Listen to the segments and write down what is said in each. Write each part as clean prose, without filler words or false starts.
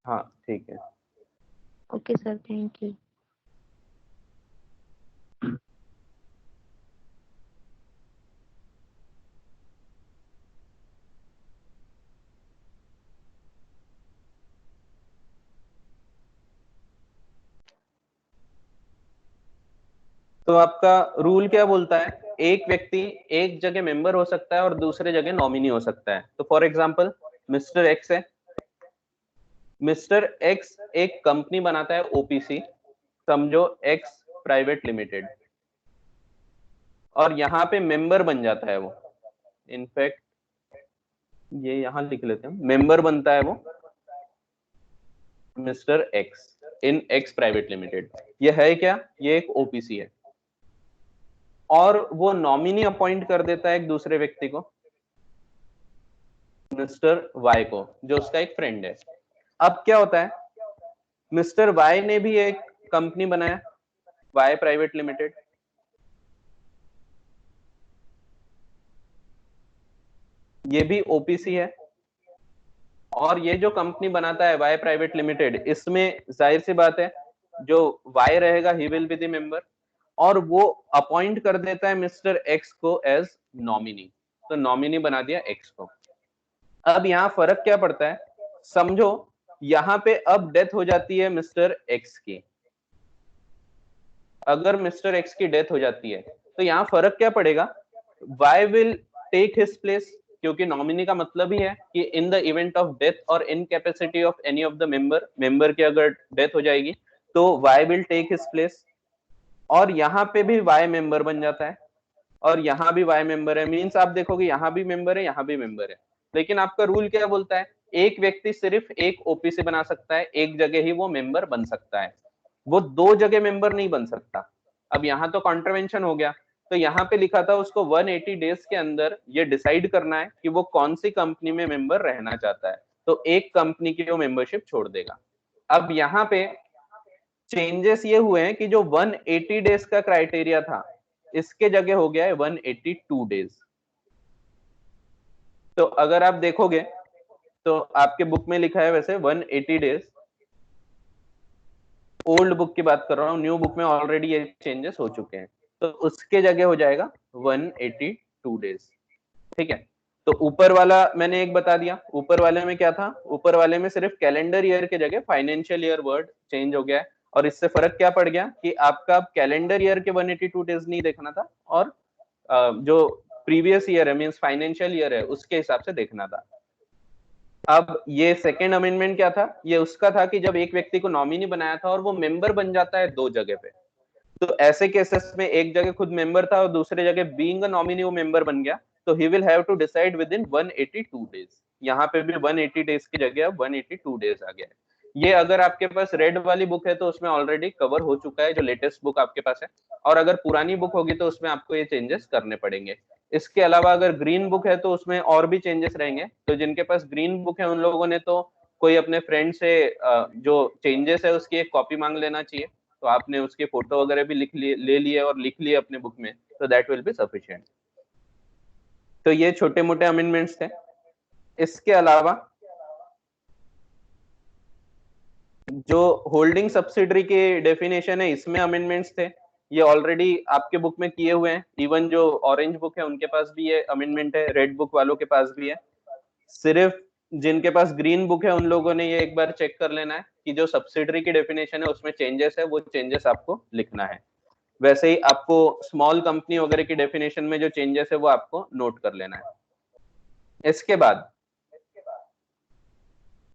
हाँ ठीक है। Okay sir, thank you. तो आपका रूल क्या बोलता है? एक व्यक्ति एक जगह मेंबर हो सकता है और दूसरे जगह नॉमिनी हो सकता है। तो फॉर एग्जांपल मिस्टर एक्स है, मिस्टर एक्स एक कंपनी बनाता है ओपीसी, समझो एक्स प्राइवेट लिमिटेड, और यहाँ पे मेंबर बन जाता है वो। इनफैक्ट ये यहां लिख लेते हैं, मेंबर बनता है वो मिस्टर एक्स इन एक्स प्राइवेट लिमिटेड। ये है क्या? ये एक ओपीसी है। और वो नॉमिनी अपॉइंट कर देता है एक दूसरे व्यक्ति को, मिस्टर वाई को, जो उसका एक फ्रेंड है। अब क्या होता है, मिस्टर वाई ने भी एक कंपनी बनाया, वाई प्राइवेट लिमिटेड। ये भी ओपीसी है। और ये जो कंपनी बनाता है वाई प्राइवेट लिमिटेड, इसमें जाहिर सी बात है जो वाई रहेगा he will be the member, और वो अपॉइंट कर देता है मिस्टर एक्स को एज नॉमिनी। तो नॉमिनी बना दिया एक्स को। अब यहाँ फर्क क्या पड़ता है, समझो यहाँ पे अब डेथ हो जाती है मिस्टर एक्स की। अगर मिस्टर एक्स की डेथ हो जाती है तो यहाँ फर्क क्या पड़ेगा, Y will take his place, क्योंकि नॉमिनी का मतलब ही है कि in the event of death or incapacity of any of the member, member की अगर डेथ हो जाएगी तो Y will take his place. और यहाँ पे भी वाई मेंबर बन जाता है, और यहाँ भी वाई मेंबर है। मींस आप देखोगे यहाँ भी मेंबर है, यहाँ भी मेंबर है। लेकिन आपका रूल क्या बोलता है, एक व्यक्ति सिर्फ एक ओपीसी बना सकता है, एक जगह ही वो मेंबर बन सकता है, वो दो जगह मेंबर नहीं बन सकता। अब यहाँ तो कॉन्ट्रवेंशन हो गया। तो यहाँ पे लिखा था उसको 180 डेज के अंदर ये डिसाइड करना है कि वो कौन सी कंपनी में मेंबर रहना चाहता है, तो एक कंपनी की वो मेंबरशिप छोड़ देगा। अब यहाँ पे चेंजेस ये हुए हैं कि जो 180 डेज का क्राइटेरिया था, इसके जगह हो गया है 182 डेज। तो अगर आप देखोगे तो आपके बुक में लिखा है वैसे 180 डेज, ओल्ड बुक की बात कर रहा हूँ, न्यू बुक में ऑलरेडी ये चेंजेस हो चुके हैं, तो उसके जगह हो जाएगा 182 डेज। ठीक है। तो ऊपर वाला मैंने एक बता दिया, ऊपर वाले में क्या था, ऊपर वाले में सिर्फ कैलेंडर ईयर के जगह फाइनेंशियल ईयर वर्ड चेंज हो गया है। और इससे फर्क क्या पड़ गया कि आपका कैलेंडर ईयर के 182 डेज नहीं देखना था, और जो प्रीवियस ईयर है मींस फाइनेंशियल ईयर है उसके हिसाब से देखना था। अब ये सेकेंड अमेंडमेंट क्या था, ये उसका था कि जब एक व्यक्ति को नॉमिनी बनाया था और वो मेंबर बन जाता है दो जगह पे, तो ऐसे केसेस में एक जगह खुद मेंबर था और दूसरे जगह बीइंग अ नॉमिनी वो मेंबर बन गया, तो he will have to decide within 182 days. यहाँ पे भी 180 डेज की जगह 182 डेज आ गया है। ये अगर आपके पास रेड वाली बुक है तो उसमें ऑलरेडी कवर हो चुका है, जो लेटेस्ट बुक आपके पास है। और अगर पुरानी बुक होगी तो उसमें आपको ये चेंजेस करने पड़ेंगे। इसके अलावा अगर ग्रीन बुक है तो उसमें और भी चेंजेस रहेंगे। तो जिनके पास ग्रीन बुक है उन लोगों ने तो कोई अपने फ्रेंड से जो चेंजेस है उसकी एक कॉपी मांग लेना चाहिए। तो आपने उसके फोटो वगैरह भी लिख लिए, ले लिए और लिख लिए अपने बुक में, तो दैट विल बी सफिशिएंट। तो ये छोटे मोटे अमेंडमेंट्स थे। इसके अलावा जो होल्डिंग सब्सिडरी की डेफिनेशन है, इसमें अमेंडमेंट्स थे। ये ऑलरेडी आपके बुक में किए हुए हैं, इवन जो ऑरेंज बुक है उनके पास भी ये अमेंडमेंट है, रेड बुक वालों के पास भी है। सिर्फ जिनके पास ग्रीन बुक है उन लोगों ने ये एक बार चेक कर लेना है कि जो सब्सिडरी की डेफिनेशन है उसमें चेंजेस है, वो चेंजेस आपको लिखना है। वैसे ही आपको स्मॉल कंपनी वगैरह की डेफिनेशन में जो चेंजेस है वो आपको नोट कर लेना है। इसके बाद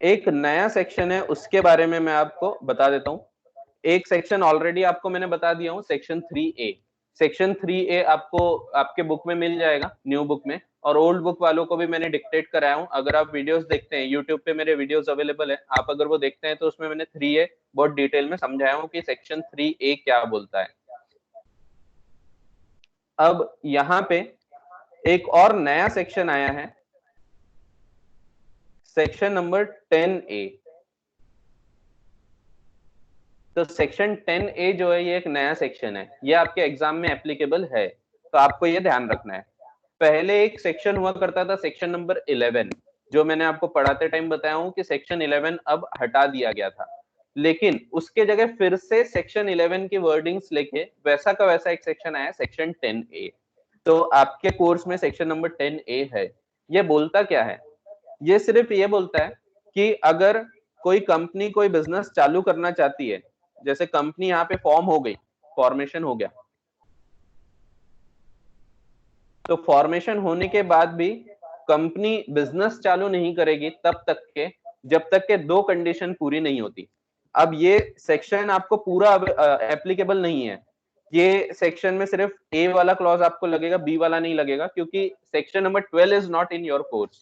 एक नया सेक्शन है, उसके बारे में मैं आपको बता देता हूं। एक सेक्शन ऑलरेडी आपको मैंने बता दिया हूं, सेक्शन 3A। सेक्शन 3A आपको आपके बुक में मिल जाएगा, न्यू बुक में, और ओल्ड बुक वालों को भी मैंने डिक्टेट कराया हूं। अगर आप वीडियोस देखते हैं यूट्यूब पे, मेरे वीडियोस अवेलेबल है, आप अगर वो देखते हैं तो उसमें मैंने 3A बहुत डिटेल में समझाया हूं कि सेक्शन 3A क्या बोलता है। अब यहाँ पे एक और नया सेक्शन आया है, सेक्शन नंबर 10A। तो सेक्शन 10A जो है ये एक नया सेक्शन है, ये आपके एग्जाम में एप्लीकेबल है, तो आपको ये ध्यान रखना है। पहले एक सेक्शन हुआ करता था सेक्शन नंबर 11, जो मैंने आपको पढ़ाते टाइम बताया हूँ कि सेक्शन 11 अब हटा दिया गया था, लेकिन उसके जगह फिर से सेक्शन 11 की वर्डिंग्स लेके वैसा का वैसा एक सेक्शन आया, सेक्शन 10A। तो आपके कोर्स में सेक्शन नंबर 10A है। ये बोलता क्या है? ये सिर्फ ये बोलता है कि अगर कोई कंपनी कोई बिजनेस चालू करना चाहती है, जैसे कंपनी यहाँ पे फॉर्म हो गई, फॉर्मेशन हो गया, तो फॉर्मेशन होने के बाद भी कंपनी बिजनेस चालू नहीं करेगी तब तक के जब तक के दो कंडीशन पूरी नहीं होती। अब ये सेक्शन आपको पूरा एप्लीकेबल नहीं है, ये सेक्शन में सिर्फ ए वाला क्लॉज आपको लगेगा, बी वाला नहीं लगेगा, क्योंकि section number 12 is not in your course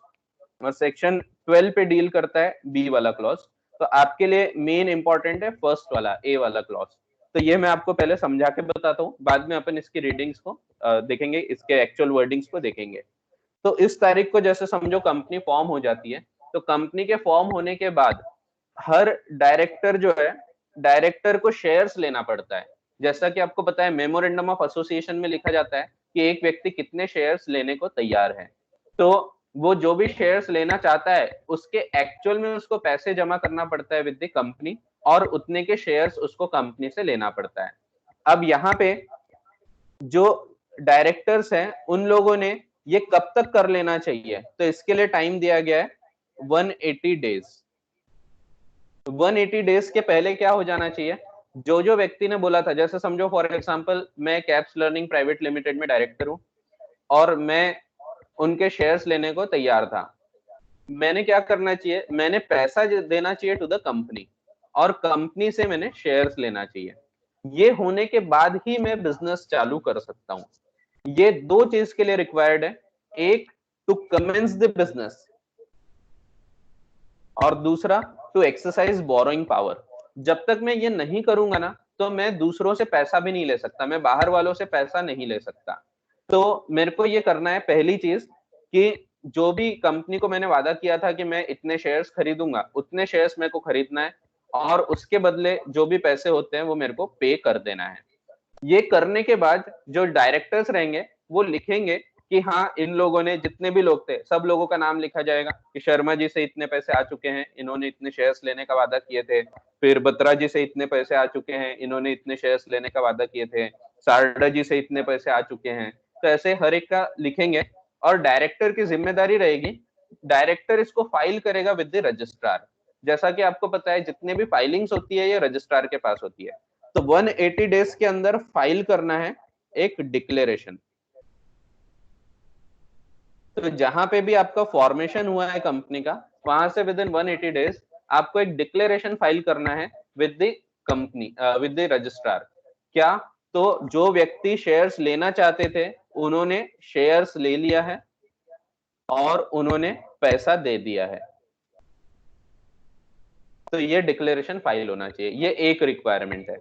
और सेक्शन 12 पे डील करता है बी वाला क्लॉज। तो आपके लिए मेन इंपॉर्टेंट है फर्स्ट वाला, ए वाला क्लॉज। तो ये मैं आपको पहले समझा के बताता हूँ, बाद में अपन इसकी रीडिंग्स को देखेंगे, इसके एक्चुअल वर्डिंग्स को देखेंगे। तो इस तारीख को जैसे समझो कंपनी फॉर्म हो जाती है, तो कंपनी के फॉर्म होने के बाद हर डायरेक्टर जो है, डायरेक्टर को शेयर्स लेना पड़ता है। जैसा कि आपको पता है मेमोरेंडम ऑफ एसोसिएशन में लिखा जाता है कि एक व्यक्ति कितने शेयर्स लेने को तैयार है। तो वो जो भी शेयर्स लेना चाहता है उसके एक्चुअल में उसको पैसे जमा करना पड़ता है विद द कंपनी, और उतने के शेयर्स उसको कंपनी से लेना पड़ता है। अब यहाँ पे जो डायरेक्टर्स हैं उन लोगों ने ये कब तक कर लेना चाहिए, तो इसके लिए टाइम दिया गया है 180 डेज। 180 डेज के पहले क्या हो जाना चाहिए, जो जो व्यक्ति ने बोला था, जैसे समझो फॉर एग्जांपल मैं कैप्स लर्निंग प्राइवेट लिमिटेड में डायरेक्टर हूं और मैं उनके शेयर्स लेने को तैयार था, मैंने क्या करना चाहिए, मैंने पैसा देना चाहिए टू द कंपनी और कंपनी से मैंने शेयर्स लेना चाहिए। ये होने के बाद ही मैं बिजनेस चालू कर सकता हूं। ये दो चीज के लिए रिक्वायर्ड है, एक टू कमेंस द बिजनेस और दूसरा टू एक्सरसाइज बोरोइंग पावर। जब तक मैं ये नहीं करूंगा ना, तो मैं दूसरों से पैसा भी नहीं ले सकता, मैं बाहर वालों से पैसा नहीं ले सकता। तो मेरे को ये करना है पहली चीज कि जो भी कंपनी को मैंने वादा किया था कि मैं इतने शेयर्स खरीदूंगा, उतने शेयर्स मेरे को खरीदना है और उसके बदले जो भी पैसे होते हैं वो मेरे को पे कर देना है। ये करने के बाद जो डायरेक्टर्स रहेंगे वो लिखेंगे कि हाँ इन लोगों ने, जितने भी लोग थे सब लोगों का नाम लिखा जाएगा कि शर्मा जी से इतने पैसे आ चुके हैं, इन्होंने इतने शेयर्स लेने का वादा किए थे, फिर बत्रा जी से इतने पैसे आ चुके हैं, इन्होंने इतने शेयर्स लेने का वादा किए थे, सारडा जी से इतने पैसे आ चुके हैं। तो ऐसे हर एक का लिखेंगे और डायरेक्टर की जिम्मेदारी रहेगी, डायरेक्टर इसको फाइल करेगा विद द रजिस्ट्रार। जैसा कि आपको पता है जितने भी फाइलिंग्स होती है ये रजिस्ट्रार के पास होती है। तो 180 डेज के अंदर फाइल करना है एक डिक्लेरेशन। तो जहां पे भी आपका फॉर्मेशन हुआ है कंपनी का, वहां से विद इन 180 डेज आपको एक डिक्लेरेशन फाइल करना है with the company, with the registrar. क्या? तो जो व्यक्ति शेयर्स लेना चाहते थे उन्होंने शेयर्स ले लिया है और उन्होंने पैसा दे दिया है, तो ये डिक्लेरेशन फाइल होना चाहिए। ये एक रिक्वायरमेंट है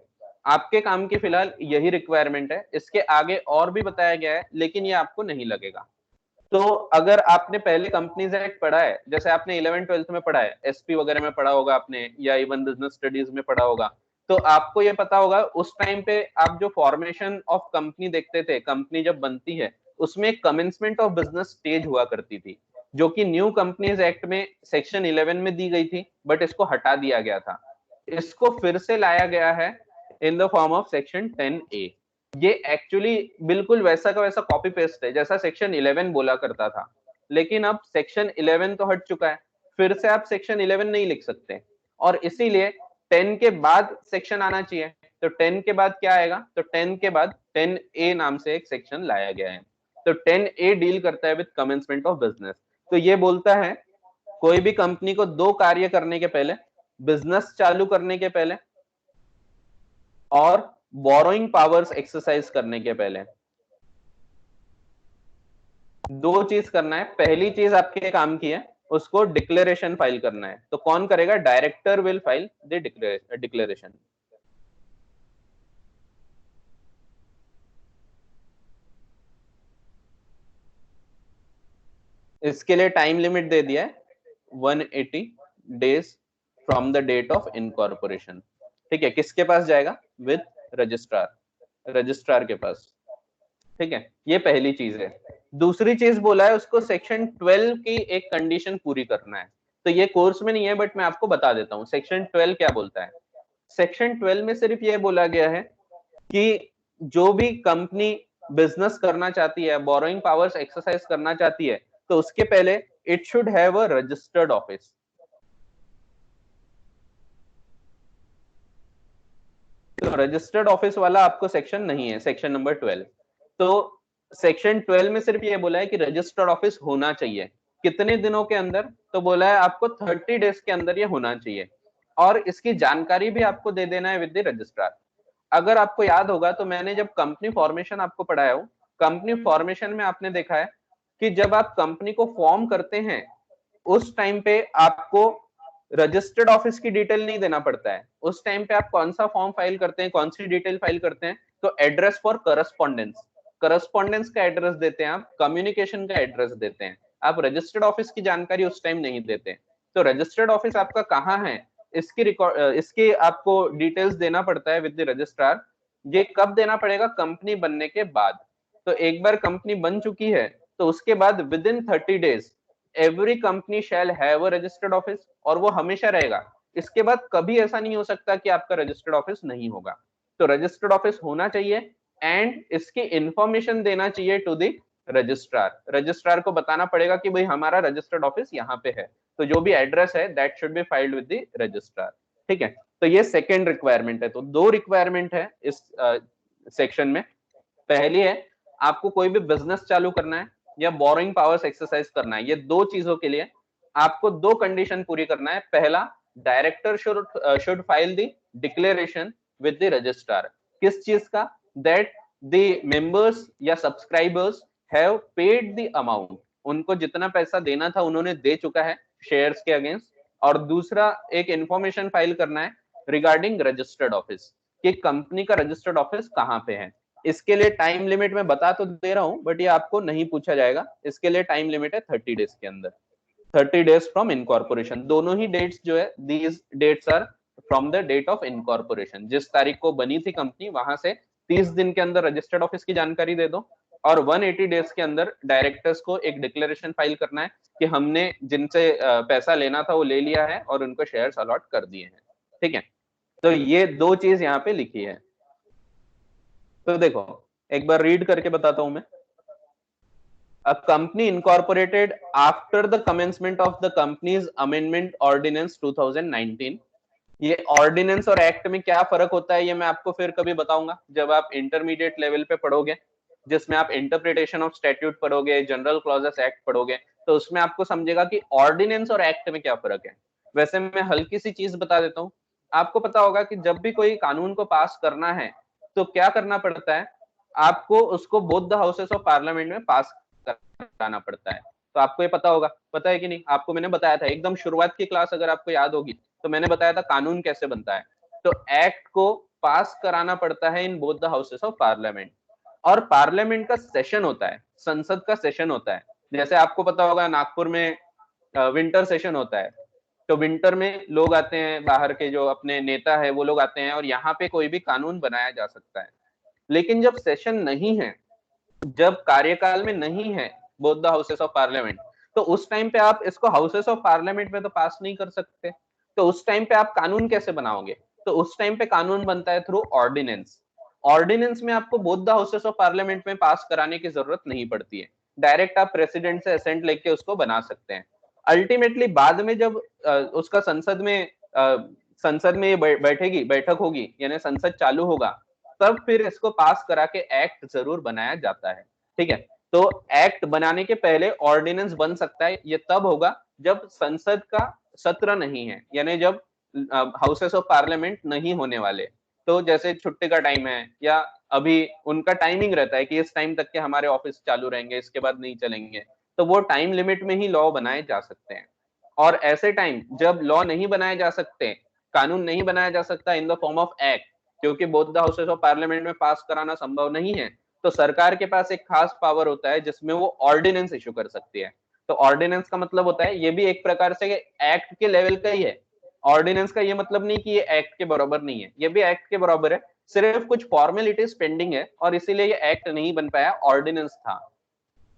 आपके काम की, फिलहाल यही रिक्वायरमेंट है। इसके आगे और भी बताया गया है लेकिन ये आपको नहीं लगेगा। तो अगर आपने पहले कंपनीज एक्ट पढ़ा है, जैसे आपने 11th-12th में पढ़ा है, एसपी वगैरह में पढ़ा होगा आपने, या इवन बिजनेस स्टडीज में पढ़ा होगा, तो आपको ये पता होगा उस टाइम पे आप जो फॉर्मेशन ऑफ कंपनी देखते थे, कंपनी जब बनती है उसमें कमेंसमेंट ऑफ बिजनेस स्टेज हुआ करती थी, जो कि न्यू कंपनीज एक्ट में सेक्शन 11 में दी गई थी, बट इसको हटा दिया गया था। इसको फिर से लाया गया है इन the form of section 10A। ये एक्चुअली बिल्कुल वैसा का वैसा कॉपी पेस्ट है जैसा सेक्शन 11 बोला करता था, लेकिन अब सेक्शन 11 तो हट चुका है, फिर से आप सेक्शन 11 नहीं लिख सकते, और इसीलिए 10 के बाद सेक्शन आना चाहिए। तो 10 के बाद क्या आएगा, तो 10 के बाद 10A नाम से एक सेक्शन लाया गया है। तो 10A डील करता है विद कमेंसमेंट ऑफ बिजनेस। तो ये बोलता है कोई भी कंपनी को दो कार्य करने के पहले, बिजनेस चालू करने के पहले और बोरोइंग पावर्स एक्सरसाइज करने के पहले, दो चीज करना है। पहली चीज आपके काम की है, उसको डिक्लेरेशन फाइल करना है। तो कौन करेगा? Director will file the declaration. इसके लिए टाइम लिमिट दे दिया है 180 days from the date of incorporation. ठीक है, किसके पास जाएगा? विद रजिस्ट्रार, रजिस्ट्रार के पास। ठीक है, ये पहली चीज है। दूसरी चीज बोला है उसको सेक्शन 12 की एक कंडीशन पूरी करना है। तो ये कोर्स में नहीं है बट मैं आपको बता देता हूँ सेक्शन 12 क्या बोलता है। सेक्शन 12 में सिर्फ ये बोला गया है कि जो भी कंपनी बिजनेस करना चाहती है, बोरोइंग पावर्स एक्सरसाइज करना चाहती है, तो उसके पहले it should have a registered office. तो रजिस्टर्ड ऑफिस वाला आपको सेक्शन नहीं है, सेक्शन नंबर 12। तो सेक्शन 12 में सिर्फ ये बोला है कि रजिस्टर्ड ऑफिस होना चाहिए। कितने दिनों के अंदर? तो बोला है आपको 30 डेज के अंदर ये होना चाहिए, और इसकी जानकारी भी आपको दे देना है विद द रजिस्ट्रार। अगर आपको याद होगा तो मैंने जब कंपनी फॉर्मेशन आपको पढ़ाया हूं, कंपनी फॉर्मेशन में आपने देखा है कि जब आप कंपनी को फॉर्म करते हैं उस टाइम पे आपको रजिस्टर्ड ऑफिस की डिटेल नहीं देना पड़ता है। उस टाइम पे आप कौन सा फॉर्म फाइल करते हैं, कौन सी डिटेल फाइल करते हैं? तो एड्रेस फॉर करस्पॉन्डेंस, करस्पॉन्डेंस का एड्रेस देते हैं आप, कम्युनिकेशन का एड्रेस देते हैं। आप रजिस्टर्ड ऑफिस की जानकारी उस टाइम नहीं देते। तो रजिस्टर्ड ऑफिस आपका कहाँ है, इसकी रिकॉर्ड, इसकी आपको डिटेल्स देना पड़ता है विद द रजिस्ट्रार। ये कब देना पड़ेगा? कंपनी बनने के बाद। तो एक बार कंपनी बन चुकी है तो उसके बाद with in 30 days every company shall have a registered office, और वो हमेशा रहेगा। इसके बाद कभी ऐसा नहीं हो सकता कि आपका रजिस्टर्ड ऑफिस नहीं होगा। तो रजिस्टर्ड ऑफिस होना चाहिए एंड इसकी इंफॉर्मेशन देना चाहिए टू द रजिस्ट्रार। रजिस्ट्रार को बताना पड़ेगा कि भाई हमारा रजिस्टर्ड ऑफिस यहाँ पे है, तो जो भी एड्रेस है that should be filed with the registrar. ठीक है, तो ये सेकेंड रिक्वायरमेंट है। तो दो रिक्वायरमेंट है इस सेक्शन में। पहली है आपको कोई भी बिजनेस चालू करना है या बोरोइंग पावर्स एक्सरसाइज करना है, ये दो चीजों के लिए आपको दो कंडीशन पूरी करना है। पहला, director should file the declaration with the registrar. किस चीज का? दैट द मेंबर्स या subscribers have paid the amount, उनको जितना पैसा देना था उन्होंने दे चुका है शेयर्स के अगेंस्ट। और दूसरा एक इंफॉर्मेशन फाइल करना है रिगार्डिंग रजिस्टर्ड ऑफिस, कि कंपनी का रजिस्टर्ड ऑफिस कहां पे है। इसके लिए टाइम लिमिट मैं बता तो दे रहा हूं बट ये आपको नहीं पूछा जाएगा। इसके लिए टाइम लिमिट है 30 डेज के अंदर, 30 डेज फ्रॉम इनकॉर्पोरेशन। दोनों ही डेट्स जो है, these dates are from the date of incorporation. जिस तारीख को बनी थी कंपनी वहां से 30 दिन के अंदर रजिस्टर्ड ऑफिस की जानकारी दे दो, और 180 डेज के अंदर डायरेक्टर्स को एक डिक्लेरेशन फाइल करना है कि हमने जिनसे पैसा लेना था वो ले लिया है और उनको शेयर्स अलॉट कर दिए हैं। ठीक है, तो ये दो चीज यहाँ पे लिखी है। तो देखो एक बार रीड करके बताता हूं मैं। A company incorporated after the commencement of the company's amendment ordinance 2019। ये ऑर्डिनेंस और एक्ट में क्या फर्क होता है ये मैं आपको फिर कभी बताऊंगा जब आप इंटरमीडिएट लेवल पे पढ़ोगे, जिसमें आप इंटरप्रिटेशन ऑफ स्टैट्यूट पढ़ोगे, जनरल क्लॉजेस एक्ट पढ़ोगे, तो उसमें आपको समझेगा कि ऑर्डिनेंस और एक्ट में क्या फर्क है। वैसे मैं हल्की सी चीज बता देता हूँ। आपको पता होगा कि जब भी कोई कानून को पास करना है तो क्या करना पड़ता है, आपको उसको both the houses of parliament में पास कराना पड़ता है। तो आपको ये पता होगा, पता है कि नहीं? आपको मैंने बताया था एकदम शुरुआत की क्लास अगर आपको याद होगी तो मैंने बताया था कानून कैसे बनता है। तो एक्ट को पास कराना पड़ता है in both the houses of parliament, और पार्लियामेंट का सेशन होता है, संसद का सेशन होता है। जैसे आपको पता होगा नागपुर में विंटर सेशन होता है, तो विंटर में लोग आते हैं, बाहर के जो अपने नेता है वो लोग आते हैं और यहाँ पे कोई भी कानून बनाया जा सकता है। लेकिन जब सेशन नहीं है, जब कार्यकाल में नहीं है both the houses of parliament, तो उस टाइम पे आप इसको हाउसेस ऑफ पार्लियामेंट में तो पास नहीं कर सकते। तो उस टाइम पे आप कानून कैसे बनाओगे? तो उस टाइम पे कानून बनता है थ्रू ऑर्डिनेंस। ऑर्डिनेंस में आपको both the houses of parliament में पास कराने की जरूरत नहीं पड़ती है, डायरेक्ट आप प्रेसिडेंट से असेंट लेके उसको बना सकते हैं। अल्टीमेटली बाद में जब उसका संसद में बैठेगी, बैठक होगी, यानी संसद चालू होगा, तब फिर इसको पास करा के एक्ट जरूर बनाया जाता है। ठीक है, तो एक्ट बनाने के पहले ऑर्डिनेंस बन सकता है, ये तब होगा जब संसद का सत्र नहीं है, यानी जब हाउसेस ऑफ पार्लियामेंट नहीं होने वाले। तो जैसे छुट्टी का टाइम है या अभी उनका टाइमिंग रहता है कि इस टाइम तक के हमारे ऑफिस चालू रहेंगे, इसके बाद नहीं चलेंगे, तो वो टाइम लिमिट में ही लॉ बनाए जा सकते हैं। और ऐसे टाइम जब लॉ नहीं बनाए जा सकते, कानून नहीं बनाया जा सकता in the form of act, क्योंकि both the houses of parliament में पास कराना संभव नहीं है, तो सरकार के पास एक खास पावर होता है जिसमें वो ऑर्डिनेंस इशू कर सकती है। तो ऑर्डिनेंस का मतलब होता है, ये भी एक प्रकार से एक्ट के लेवल का ही है। ऑर्डिनेंस का ये मतलब नहीं कि ये एक्ट के बराबर नहीं है, ये भी एक्ट के बराबर है, सिर्फ कुछ फॉर्मेलिटीज पेंडिंग है और इसीलिए ये एक्ट नहीं बन पाया, ऑर्डिनेंस था।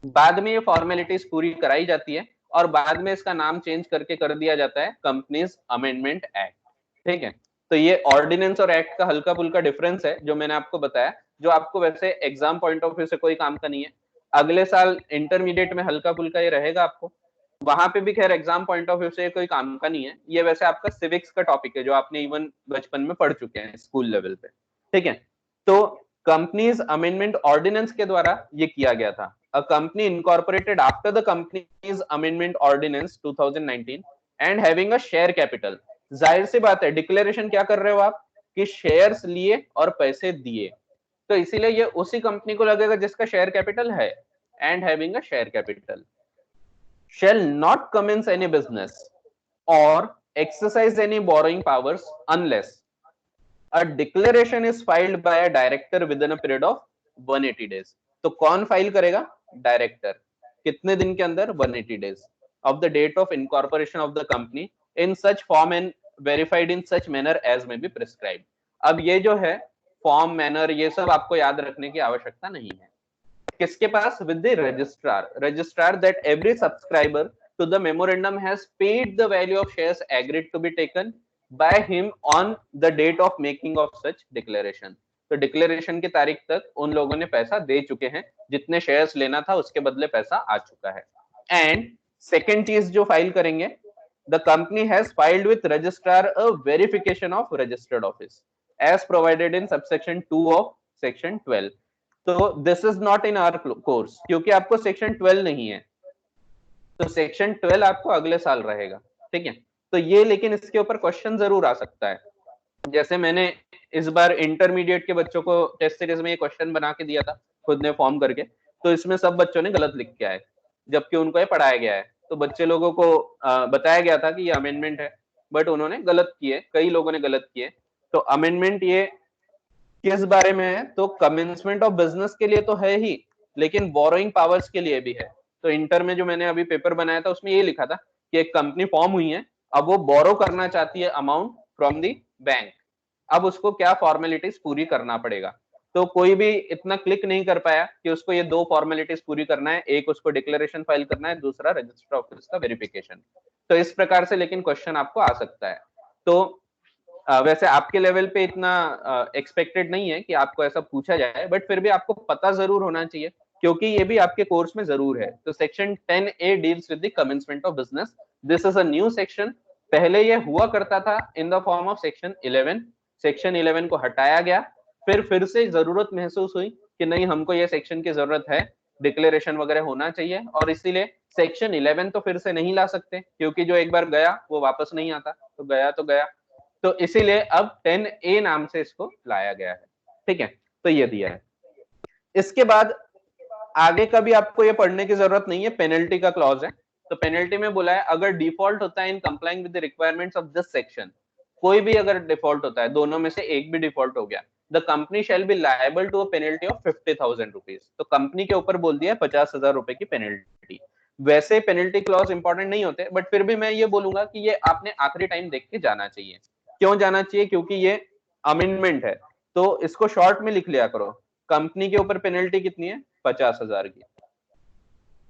बाद में ये फॉर्मेलिटीज पूरी कराई जाती है और बाद में इसका नाम चेंज करके कर दिया जाता है कंपनीज अमेंडमेंट एक्ट। ठीक है, तो ये ऑर्डिनेंस और एक्ट का हल्का फुल्का डिफरेंस है जो मैंने आपको बताया, जो आपको वैसे एग्जाम पॉइंट ऑफ व्यू से कोई काम का नहीं है। अगले साल इंटरमीडिएट में हल्का फुल्का ये रहेगा आपको, वहां पे भी खैर एग्जाम पॉइंट ऑफ व्यू से कोई काम का नहीं है। ये वैसे आपका सिविक्स का टॉपिक है जो आपने इवन बचपन में पढ़ चुके हैं स्कूल लेवल पे। ठीक है, तो कंपनीज अमेंडमेंट ऑर्डिनेंस के द्वारा ये किया गया था। A company incorporated after the companies amendment ordinance 2019 and having a share capital. जाहिर सी बात है, डिक्लेरेशन क्या कर रहे हो आप कि शेयर्स लिए और पैसे दिए, तो इसीलिए ये उसी कंपनी को लगेगा जिसका शेयर कैपिटल है। And having a share capital shall not commence any business or exercise any borrowing powers unless a declaration is filed by a director within a period of 180 days। तो कौन file करेगा? Director. कितने दिन के अंदर? 180 days of the date of incorporation of the company in such form and verified in such manner as may be prescribed। अब ये जो है फॉर्म, मैनर, ये सब आपको याद रखने की आवश्यकता नहीं है। किसके पास? With the registrar. Registrar that every subscriber to the memorandum has paid the value of shares agreed to be taken by him on the date of making of such declaration. तो डिक्लेरेशन की तारीख तक उन लोगों ने पैसा दे चुके हैं, जितने शेयर्स लेना था उसके बदले पैसा आ चुका है। एंड सेकेंड चीज जो फाइल करेंगे, the company has filed with registrar a verification of registered office as provided in subsection 2 of section 12। तो this is not in our course, क्योंकि आपको सेक्शन 12 नहीं है, तो सेक्शन 12 आपको अगले साल रहेगा। ठीक है, तो ये लेकिन इसके ऊपर क्वेश्चन जरूर आ सकता है। जैसे मैंने इस बार इंटरमीडिएट के बच्चों को टेस्ट सीरीज में ये क्वेश्चन बना के दिया था खुद ने फॉर्म करके, तो इसमें सब बच्चों ने गलत लिख के आए, जबकि उनको ये पढ़ाया गया है। तो बच्चे लोगों को बताया गया था कि ये अमेंडमेंट है, बट उन्होंने गलत किए, कई लोगों ने गलत किए। तो अमेंडमेंट ये किस बारे में है? तो कमेंसमेंट ऑफ बिजनेस के लिए तो है ही, लेकिन बोरोइंग पावर्स के लिए भी है। तो इंटर में जो मैंने अभी पेपर बनाया था उसमें ये लिखा था कि एक कंपनी फॉर्म हुई है, अब वो बोरो करना चाहती है अमाउंट फ्रॉम दी बैंक, अब उसको क्या फॉर्मेलिटीज पूरी करना पड़ेगा। तो कोई भी इतना क्लिक नहीं कर पाया कि उसको ये दो फॉर्मेलिटीज पूरी करना है, एक उसको डिक्लेरेशन फाइल करना है, दूसरा रजिस्टर ऑफिस का वेरिफिकेशन। तो इस प्रकार से लेकिन क्वेश्चन आपको आ सकता है। तो वैसे आपके लेवल पे इतना एक्सपेक्टेड नहीं है कि आपको ऐसा पूछा जाए, बट फिर भी आपको पता जरूर होना चाहिए, क्योंकि ये भी आपके कोर्स में जरूर है। तो section 10A deals with the commencement of business. This is a new section. पहले ये हुआ करता था इन the form of section 11। Section 11 को हटाया गया, फिर से जरूरत महसूस हुई कि नहीं, हमको ये सेक्शन की जरूरत है, डिक्लेरेशन वगैरह होना चाहिए, और इसीलिए सेक्शन 11 तो फिर से नहीं ला सकते, क्योंकि जो एक बार गया वो वापस नहीं आता, तो गया तो गया। तो इसीलिए अब 10A नाम से इसको लाया गया है। ठीक है, तो ये दिया है। इसके बाद आगे का भी आपको ये पढ़ने की जरूरत नहीं है, पेनल्टी का क्लॉज है। तो पेनल्टी में बोला है, अगर डिफॉल्ट होता है इन complying with the requirements of this section, कोई भी अगर डिफॉल्ट होता है, दोनों में से एक भी डिफॉल्ट हो गया, the company shall be liable to a penalty of 50,000 rupees. तो कंपनी के ऊपर बोल दिया 50,000 रुपए की पेनल्टी। वैसे पेनल्टी क्लॉज इंपॉर्टेंट नहीं होते, बट फिर भी मैं ये बोलूंगा कि ये आपने आखिरी टाइम देख के जाना चाहिए। क्यों जाना चाहिए? क्योंकि ये अमेंडमेंट है, तो इसको शॉर्ट में लिख लिया करो। कंपनी के ऊपर पेनल्टी कितनी है? 50,000 की।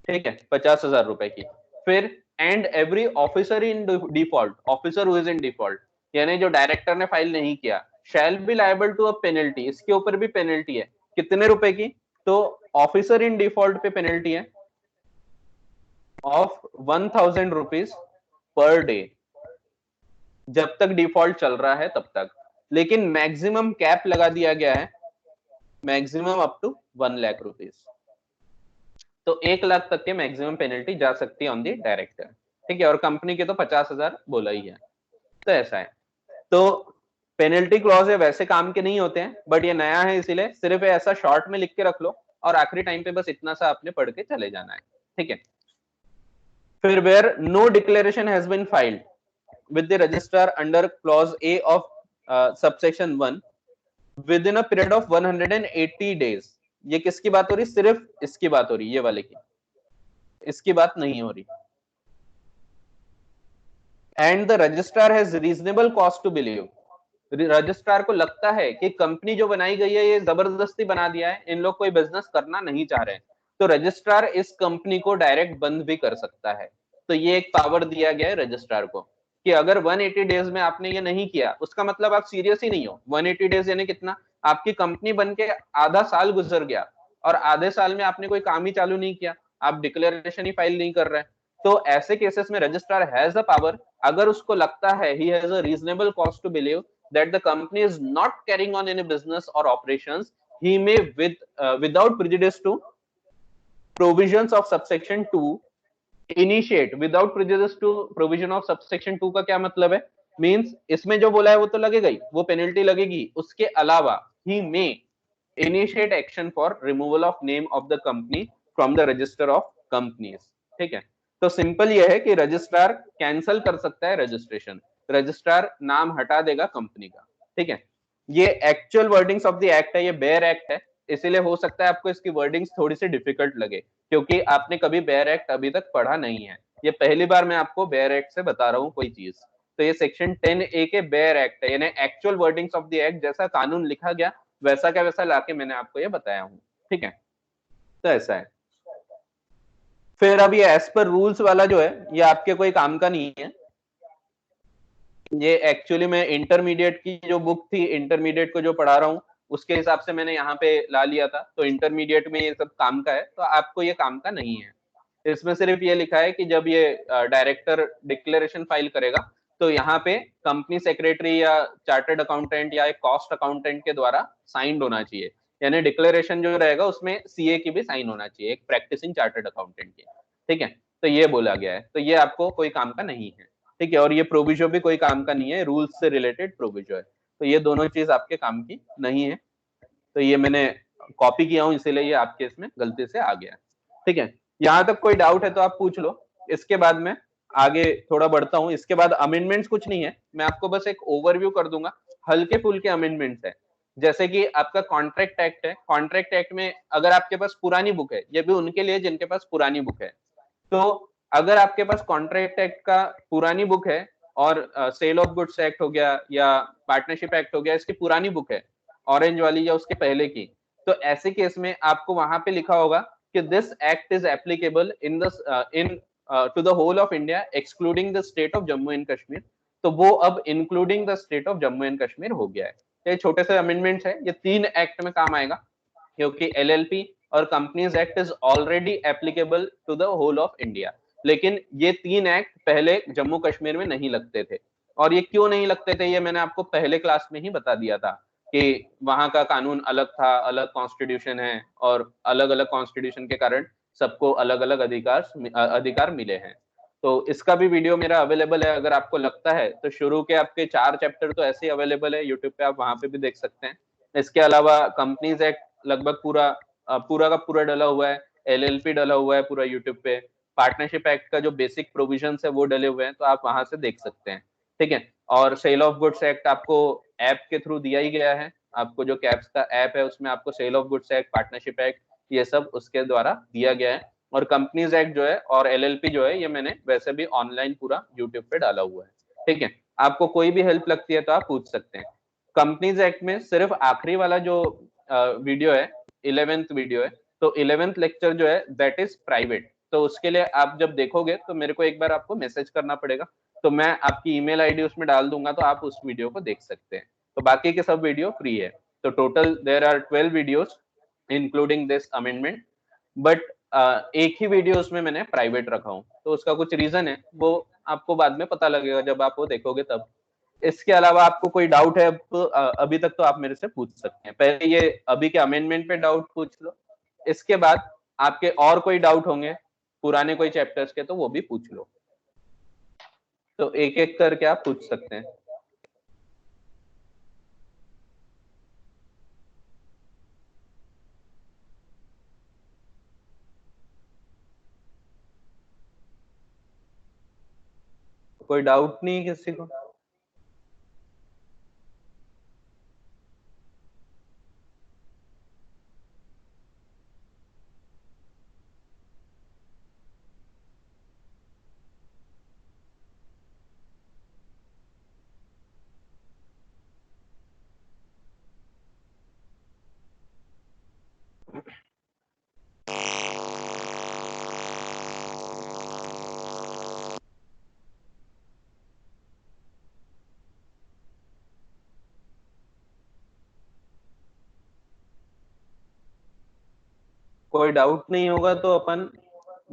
ठीक है, 50,000 रुपए की। फिर and every officer in default, officer who is in default, यानी जो डायरेक्टर ने फाइल नहीं किया, shall be liable to a penalty, इसके ऊपर भी पेनल्टी है। कितने रुपए की? तो ऑफिसर इन डिफॉल्ट पे पेनल्टी है ऑफ 1,000 रुपीज पर डे, जब तक डिफॉल्ट चल रहा है तब तक। लेकिन मैक्सिमम कैप लगा दिया गया है, maximum up to 1 lakh rupees. तो 1 लाख तक के मैक्सिमम पेनल्टी जा सकती है ऑन दी डायरेक्टर। ठीक है, और कंपनी के तो 50,000 बोला ही है। तो ऐसा है। तो पेनल्टी क्लॉज है, वैसे काम के नहीं होते हैं, बट ये नया है, इसीलिए सिर्फ ऐसा शॉर्ट में लिख के रख लो, और आखिरी टाइम पे बस इतना सा आपने पढ़ के चले जाना है। ठीक है, फिर where no declaration has been filed with the registrar under clause A of subsection 1 within a period of 180 days। ये किसकी बात हो रही? सिर्फ इसकी बात हो रही, ये वाले की, इसकी बात नहीं हो रही। And the registrar has reasonable cause to believe, registrar को लगता है कि कंपनी जो बनाई गई है ये जबरदस्ती बना दिया है, इन लोग कोई बिजनेस करना नहीं चाह रहे हैं, तो रजिस्ट्रार इस कंपनी को डायरेक्ट बंद भी कर सकता है। तो ये एक पावर दिया गया है रजिस्ट्रार को कि अगर 180 डेज में आपने ये नहीं किया, उसका मतलब आप सीरियस ही नहीं हो। 180 डेज यानी कितना, आपकी कंपनी बन के आधा साल गुजर गया और आधे साल में आपने कोई काम ही चालू नहीं किया, आप डिक्लेरेशन ही फाइल नहीं कर रहे, तो ऐसे केसेस में रजिस्ट्रार हैज द पावर, अगर उसको लगता है he has a reasonable cause to believe that the company is not carrying on any business और operations, he may without prejudice to provisions of subsection 2 initiate without prejudice to provision of subsection 2 का क्या मतलब है, means इसमें जो बोला है वो तो लगेगा ही, वो पेनल्टी लगेगी, उसके अलावा he may initiate action for removal of name of the company from the register of companies। ठीक है, तो सिंपल ये है कि रजिस्ट्रार कैंसिल कर सकता है रजिस्ट्रेशन, रजिस्ट्रार नाम हटा देगा कंपनी का। ठीक है, ये actual wordings of the act है, ये बेयर एक्ट है, इसीलिए हो सकता है आपको इसकी वर्डिंग्स थोड़ी सी डिफिकल्ट लगे क्योंकि आपने कभी बेयर एक्ट अभी तक पढ़ा नहीं है, ये पहली बार मैं आपको बेयर एक्ट से बता रहा हूँ कोई चीज। तो ये सेक्शन 10A के बेयर एक्ट है, यानी actual wordings of the act, जैसा कानून लिखा गया वैसा का वैसा लाके मैंने आपको ये बताया हूँ। ठीक है, तो ऐसा है। फिर अब ये एज पर रूल्स वाला जो है ये आपके कोई काम का नहीं है, ये एक्चुअली मैं इंटरमीडिएट की जो बुक थी, इंटरमीडिएट को जो पढ़ा रहा हूँ उसके हिसाब से मैंने यहाँ पे ला लिया था, तो इंटरमीडिएट में ये सब काम का है, तो आपको ये काम का नहीं है। इसमें सिर्फ ये लिखा है कि जब ये डायरेक्टर डिक्लेरेशन फाइल करेगा तो यहाँ पे कंपनी सेक्रेटरी या चार्टर्ड अकाउंटेंट या एक कॉस्ट अकाउंटेंट के द्वारा साइंड होना चाहिए, यानी डिक्लेरेशन जो रहेगा उसमें सीए की भी साइन होना चाहिए, एक प्रैक्टिसिंग चार्टर्ड अकाउंटेंट की। ठीक है, तो ये बोला गया है, तो ये आपको कोई काम का नहीं है। ठीक है, और ये प्रोविजो भी कोई काम का नहीं है, रूल्स से रिलेटेड प्रोविजो है, तो ये दोनों चीज आपके काम की नहीं है। तो ये मैंने कॉपी किया हूँ इसीलिए ये आपके इसमें गलती से आ गया। ठीक है, यहाँ तक कोई डाउट है तो आप पूछ लो, इसके बाद मैं आगे थोड़ा बढ़ता हूँ। इसके बाद अमेंडमेंट्स कुछ नहीं है, मैं आपको बस एक ओवरव्यू कर दूंगा, हल्के फुल्के अमेंडमेंट्स है। जैसे कि आपका कॉन्ट्रैक्ट एक्ट है, कॉन्ट्रैक्ट एक्ट में अगर आपके पास पुरानी बुक है, ये भी उनके लिए जिनके पास पुरानी बुक है, तो अगर आपके पास कॉन्ट्रैक्ट एक्ट का पुरानी बुक है और सेल ऑफ गुड्स एक्ट हो गया या पार्टनरशिप एक्ट हो गया, इसकी पुरानी बुक है ऑरेंज वाली या उसके पहले की, तो ऐसे केस में आपको वहां पे लिखा होगा कि this act is applicable in to the whole of India excluding the state of Jammu and Kashmir, तो वो अब including the state of Jammu and Kashmir हो गया है। ये छोटे से अमेंडमेंट्स है, ये 3 एक्ट में काम आएगा क्योंकि एलएलपी और companies act is already applicable to the whole of India, लेकिन ये 3 एक्ट पहले जम्मू कश्मीर में नहीं लगते थे। और ये क्यों नहीं लगते थे ये मैंने आपको पहले क्लास में ही बता दिया था कि वहां का कानून अलग था, अलग कॉन्स्टिट्यूशन है और अलग अलग कॉन्स्टिट्यूशन के कारण सबको अलग अलग अधिकार मिले हैं। तो इसका भी वीडियो मेरा अवेलेबल है, अगर आपको लगता है तो शुरू के आपके 4 चैप्टर तो ऐसे ही अवेलेबल है यूट्यूब पे, आप वहां पे भी देख सकते हैं। इसके अलावा कंपनीज एक्ट लगभग पूरा का पूरा डला हुआ है, एलएलपी डला हुआ है पूरा यूट्यूब पे, पार्टनरशिप एक्ट का जो बेसिक प्रोविजंस है वो डले हुए हैं, तो आप वहां से देख सकते हैं। ठीक है, और सेल ऑफ गुड्स एक्ट आपको ऐप के थ्रू दिया ही गया है, आपको जो कैप्स का ऐप है उसमें आपको sale of goods act, partnership act, ये सब उसके द्वारा दिया गया है। और कंपनीज एक्ट जो है और एलएलपी जो है ये मैंने वैसे भी ऑनलाइन पूरा यूट्यूब पे डाला हुआ है। ठीक है, आपको कोई भी हेल्प लगती है तो आप पूछ सकते हैं। कंपनीज एक्ट में सिर्फ आखिरी वाला जो वीडियो है, 11th वीडियो है, तो 11th लेक्चर जो है दैट इज प्राइवेट, तो उसके लिए आप जब देखोगे तो मेरे को एक बार आपको मैसेज करना पड़ेगा, तो मैं आपकी ईमेल आईडी उसमें डाल दूंगा, तो आप उस वीडियो को देख सकते हैं। तो बाकी के सब वीडियो फ्री है। तो total there are 12 videos including this amendment, but एक ही वीडियो उसमें मैंने प्राइवेट रखा हूँ, तो उसका कुछ रीजन है, वो आपको बाद में पता लगेगा जब आप वो देखोगे तब। इसके अलावा आपको कोई डाउट है तो अभी तक तो आप मेरे से पूछ सकते हैं, पहले ये अभी के अमेंडमेंट पे डाउट पूछ लो, इसके बाद आपके और कोई डाउट होंगे पुराने कोई चैप्टर्स के तो वो भी पूछ लो, तो एक एक करके आप पूछ सकते हैं। कोई डाउट नहीं किसी को? कोई डाउट नहीं होगा तो अपन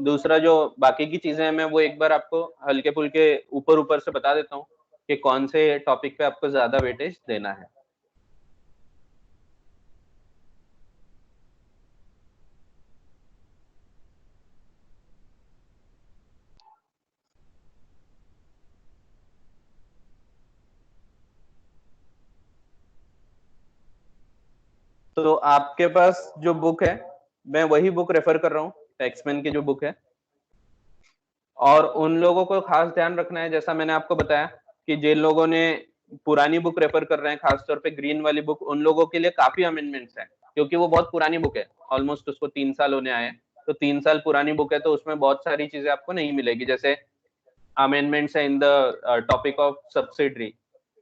दूसरा जो बाकी की चीजें हैं मैं वो एक बार आपको हल्के फुल्के ऊपर ऊपर से बता देता हूँ कि कौन से टॉपिक पे आपको ज्यादा वेटेज देना है। तो आपके पास जो बुक है मैं वही बुक रेफर कर रहा हूँ, टैक्समैन की जो बुक है। और उन लोगों को खास ध्यान रखना है, जैसा मैंने आपको बताया कि जिन लोगों ने पुरानी बुक रेफर कर रहे हैं, खासतौर पे ग्रीन वाली बुक, उन लोगों के लिए काफी अमेंडमेंट्स हैं, क्योंकि वो बहुत पुरानी बुक है, ऑलमोस्ट उसको 3 साल होने आए हैं। तो 3 साल पुरानी बुक है तो उसमें बहुत सारी चीजें आपको नहीं मिलेगी, जैसे अमेंडमेंट्स है in the topic of subsidiary,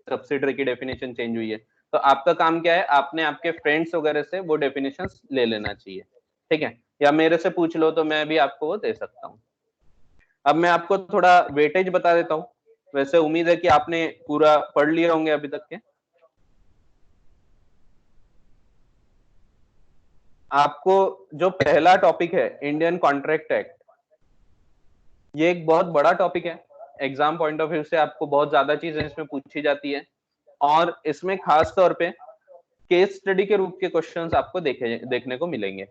subsidiary की डेफिनेशन चेंज हुई है। तो आपका काम क्या है, आपने आपके फ्रेंड्स वगैरह से वो डेफिनेशंस ले लेना चाहिए, ठीक है, या मेरे से पूछ लो तो मैं भी आपको वो दे सकता हूँ। अब मैं आपको थोड़ा वेटेज बता देता हूँ। वैसे उम्मीद है कि आपने पूरा पढ़ लिए होंगे अभी तक के। आपको जो पहला टॉपिक है इंडियन कॉन्ट्रैक्ट एक्ट, ये एक बहुत बड़ा टॉपिक है। एग्जाम पॉइंट ऑफ व्यू से आपको बहुत ज्यादा चीजें इसमें पूछी जाती है, और इसमें खास तौर पे केस स्टडी के रूप के क्वेश्चंस आपको देखने को मिलेंगे।